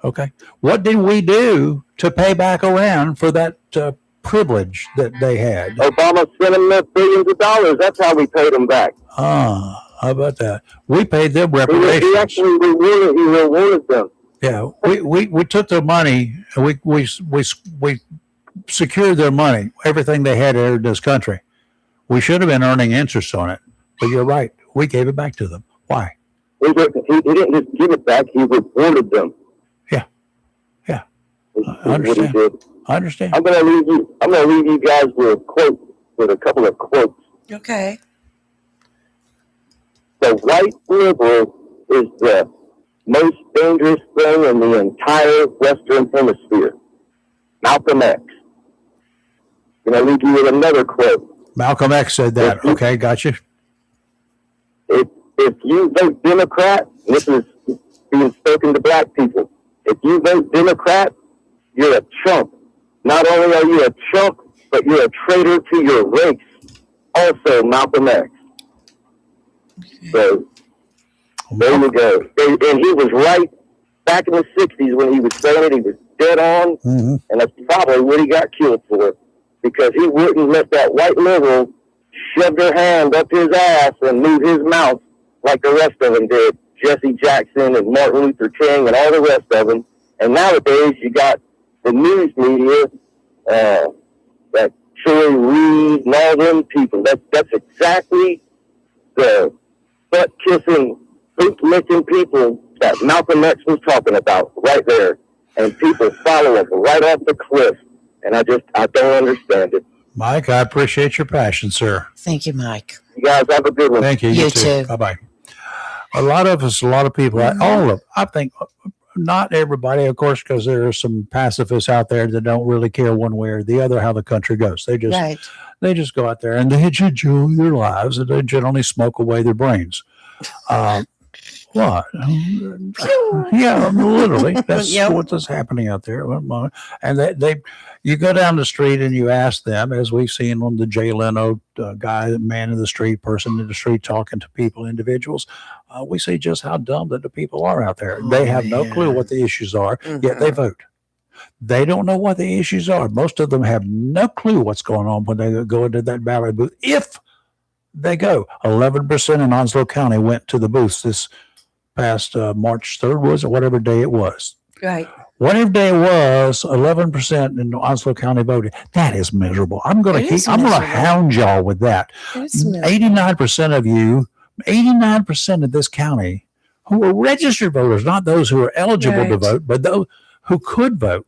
Okay. What did we do to pay back Iran for that privilege that they had? Obama sent them billions of dollars. That's how we paid them back. How about that? We paid them reparations. He actually rewarded them. Yeah, we took their money and we secured their money, everything they had in this country. We should have been earning interest on it, but you're right. We gave it back to them. Why? He didn't just give it back. He rewarded them. Yeah. I understand. I understand. I'm gonna leave you guys with a couple of quotes. Okay. The white liberal is the most dangerous thing in the entire Western Hemisphere. Malcolm X. I'm going to leave you with another quote. Malcolm X said that. Okay, gotcha. If you vote Democrat, this is being spoken to black people, if you vote Democrat, you're a chump. Not only are you a chump, but you're a traitor to your race. Also, Malcolm X. So, there you go. And he was right back in the 60s when he was saying it. He was dead on. Mm-hmm. And that's probably what he got killed for. Because he wouldn't let that white liberal shove their hand up his ass and move his mouth like the rest of them did. Jesse Jackson and Martin Luther King and all the rest of them. And nowadays, you got the news media, like Troy Reed and all them people. That's exactly the butt-kissing, boot-licking people that Malcolm X was talking about right there. And people follow him right off the cliff. And I don't understand it. Mike, I appreciate your passion, sir. Thank you, Mike. You guys have a good one. Thank you. You too. Bye-bye. A lot of people, all of, I think, not everybody, of course, because there are some pacifists out there that don't really care one way or the other how the country goes. They just go out there and they enjoy their lives, and they generally smoke away their brains. What? Yeah, literally. That's what's happening out there. And you go down the street and you ask them, as we've seen on the Jay Leno guy, man in the street, person in the street, talking to people, individuals. We see just how dumb that the people are out there. They have no clue what the issues are, yet they vote. They don't know what the issues are. Most of them have no clue what's going on when they go into that ballot booth. If they go, 11% in Onslow County went to the booths this past March 3rd, was it? Whatever day it was. Right. Whatever day it was, 11% in Onslow County voted. That is miserable. I'm going to hound y'all with that. 89% of you, 89% of this county who are registered voters, not those who are eligible to vote, but those who could vote.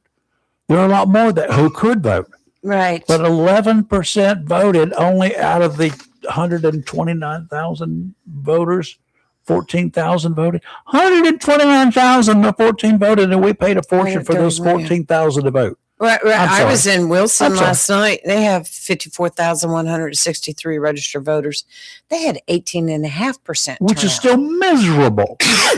There are a lot more who could vote. Right. But 11% voted only out of the 129,000 voters. 14,000 voted. 129,000 to 14 voted, and we paid a fortune for those 14,000 to vote. Right. I was in Wilson last night. They have 54,163 registered voters. They had 18.5%, which is still miserable.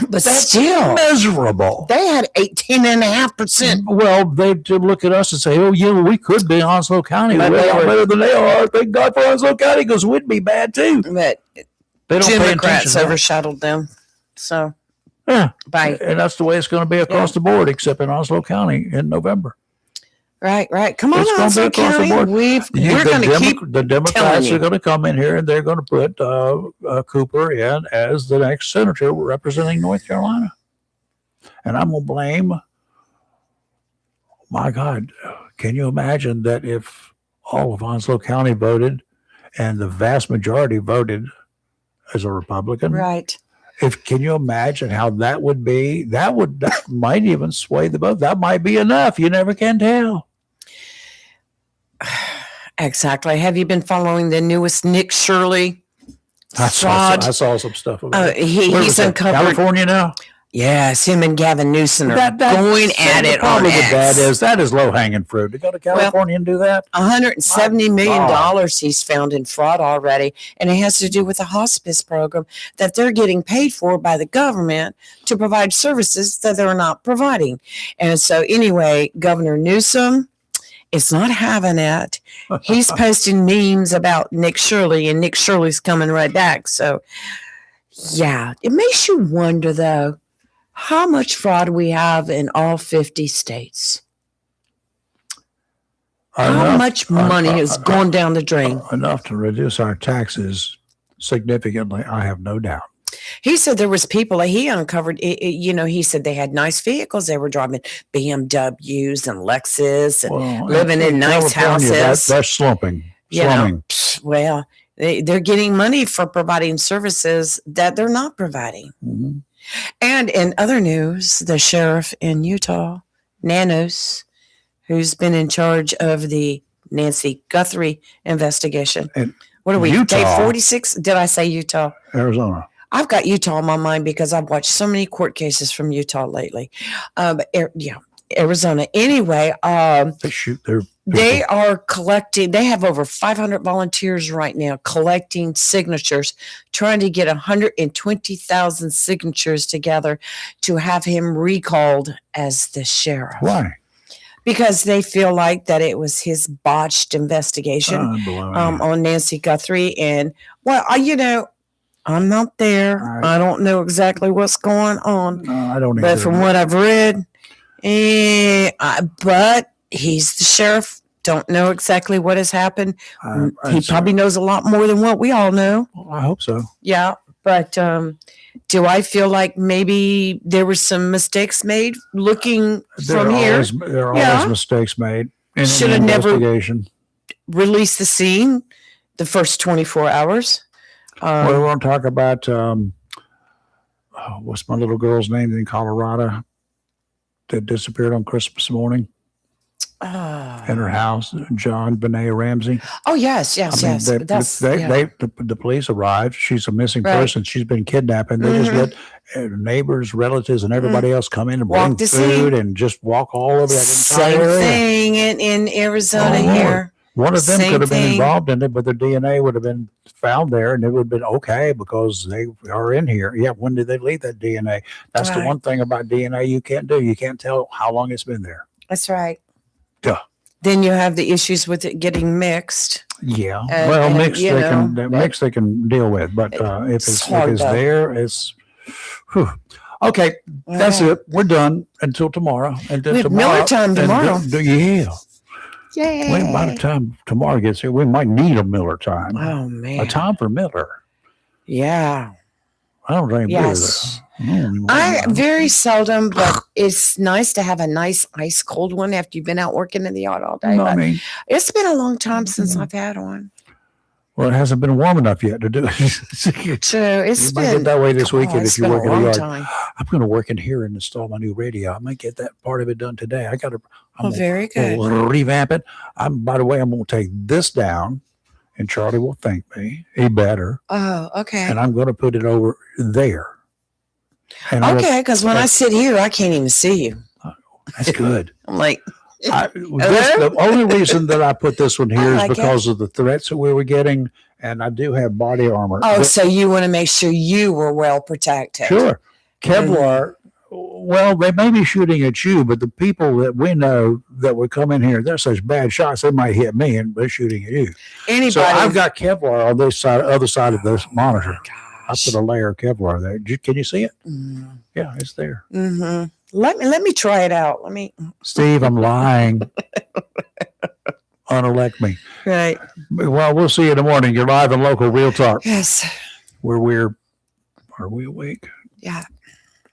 But that's still miserable. They had 18.5%. Well, they look at us and say, "Oh, yeah, we could be Onslow County. We're better than they are. Thank God for Onslow County, because we'd be bad too." But they don't Democrats overshadowed them. So, yeah, right. And that's the way it's going to be across the board, except in Onslow County in November. Right. Come on, Onslow County. We're going to keep the Democrats are going to come in here and they're going to put Cooper in as the next senator representing North Carolina. And I'm going to blame. My God, can you imagine that if all of Onslow County voted and the vast majority voted as a Republican? Right. Can you imagine how that would be? That might even sway the vote. That might be enough. You never can tell. Exactly. Have you been following the newest Nick Shirley fraud? I saw some stuff about it. He's uncovered. California now? Yes, him and Gavin Newsom are going at it on X. That is low-hanging fruit. To go to California and do that? $170 million he's found in fraud already, and it has to do with the hospice program that they're getting paid for by the government to provide services that they're not providing. And so anyway, Governor Newsom is not having it. He's posting memes about Nick Shirley, and Nick Shirley's coming right back. So, yeah, it makes you wonder, though, how much fraud we have in all 50 states. How much money has gone down the drain? Enough to reduce our taxes significantly, I have no doubt. He said there was people that he uncovered, he said they had nice vehicles. They were driving BMWs and Lexus and living in nice houses. That's slumping. Well, they're getting money for providing services that they're not providing. Mm-hmm. And in other news, the sheriff in Utah, Nanos, who's been in charge of the Nancy Guthrie investigation. And what are we, Utah, day 46? Did I say Utah? Arizona. I've got Utah on my mind because I've watched so many court cases from Utah lately. Arizona. Anyway, they shoot their people. They are collecting. They have over 500 volunteers right now collecting signatures, trying to get 120,000 signatures together to have him recalled as the sheriff. Why? Because they feel like that it was his botched investigation on Nancy Guthrie. And, I'm not there. I don't know exactly what's going on. I don't either. But from what I've read, but he's the sheriff. Don't know exactly what has happened. He probably knows a lot more than what we all know. Well, I hope so. Yeah. But do I feel like maybe there were some mistakes made looking from here? There are Yeah. always mistakes made in Should an have never- investigation. Release the scene the first 24 hours. Well, we want to talk about what's my little girl's name in Colorado that disappeared on Christmas morning in her house, John Benet Ramsey. Oh, yes. That's, yeah. The police arrived. She's a missing Right. person. She's been kidnapped, and they just let neighbors, relatives, and everybody else come in and Walk bring the food scene. and just walk all over that entire Same area. thing in Arizona Oh, Lord. here. One of them Same could have been thing. involved in it, but their DNA would have been found there, and it would have been okay because they are in here. Yeah, when did they leave that DNA? That's the Right. one thing about DNA you can't do. You can't tell how long it's been there. That's right. Duh. Then you have the issues with it getting mixed. Yeah, And- well, and, mixed you they know, can mixed they can deal with, but if it's it's hard, though. there, it's whew. Okay. That's Right. it. We're done until tomorrow. And then We have Miller time and tomorrow. Yeah. Yay. When by the time tomorrow gets here, we might need a Miller time. Oh, man. A time for Miller. Yeah. I don't drink Yes. beer. I very seldom, but it's nice to have a nice ice cold one after you've been out working in the yard all day. No, I But mean, it's been a long time since I've had one. well, it hasn't been warm enough yet to do it. So it's You might get been that way this weekend it's if you been work a in the long yard. time. I'm going to work in here and install my new radio. I might get that part of it done today. I'm Very good. gonna revamp it. By the way, I'm going to take this down, and Charlie will thank me. He better. Oh, okay. And I'm going to put it over there. And I will- Okay, because when I sit here, I can't even see you. that's good. I'm like, The only reason that I put this one here is like it. because of the threats that we were getting, and I do have body armor. oh, But- so you want to make sure you were well protected. Sure. Kevlar, well, they may be shooting at you, but the people that we know that would come in here, they're such bad shots, they might hit me and they're shooting at you. Anybody? So I've got Kevlar on this side, other side of this monitor. I Gosh. put a layer of Kevlar there. Can you see it? Mm. Yeah, it's there. Mm-hmm. Let me try it out. Let me. Steve, I'm lying. Unelect me. Right. Well, we'll see you in the morning. You're live and local, Real Talk. Yes. Are we awake? Yeah.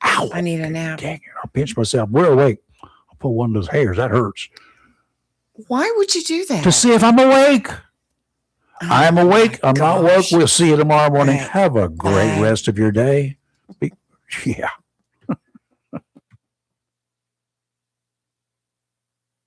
Ow. I need a nap. Dang it. I'll pinch myself. We're awake. I'll pull one of those hairs. That hurts. Why would you do that? To see if I'm awake. I am Oh, awake. my I'm not woke. gosh. We'll see you tomorrow morning. Right. Have a great Bye. rest of your day. Yeah.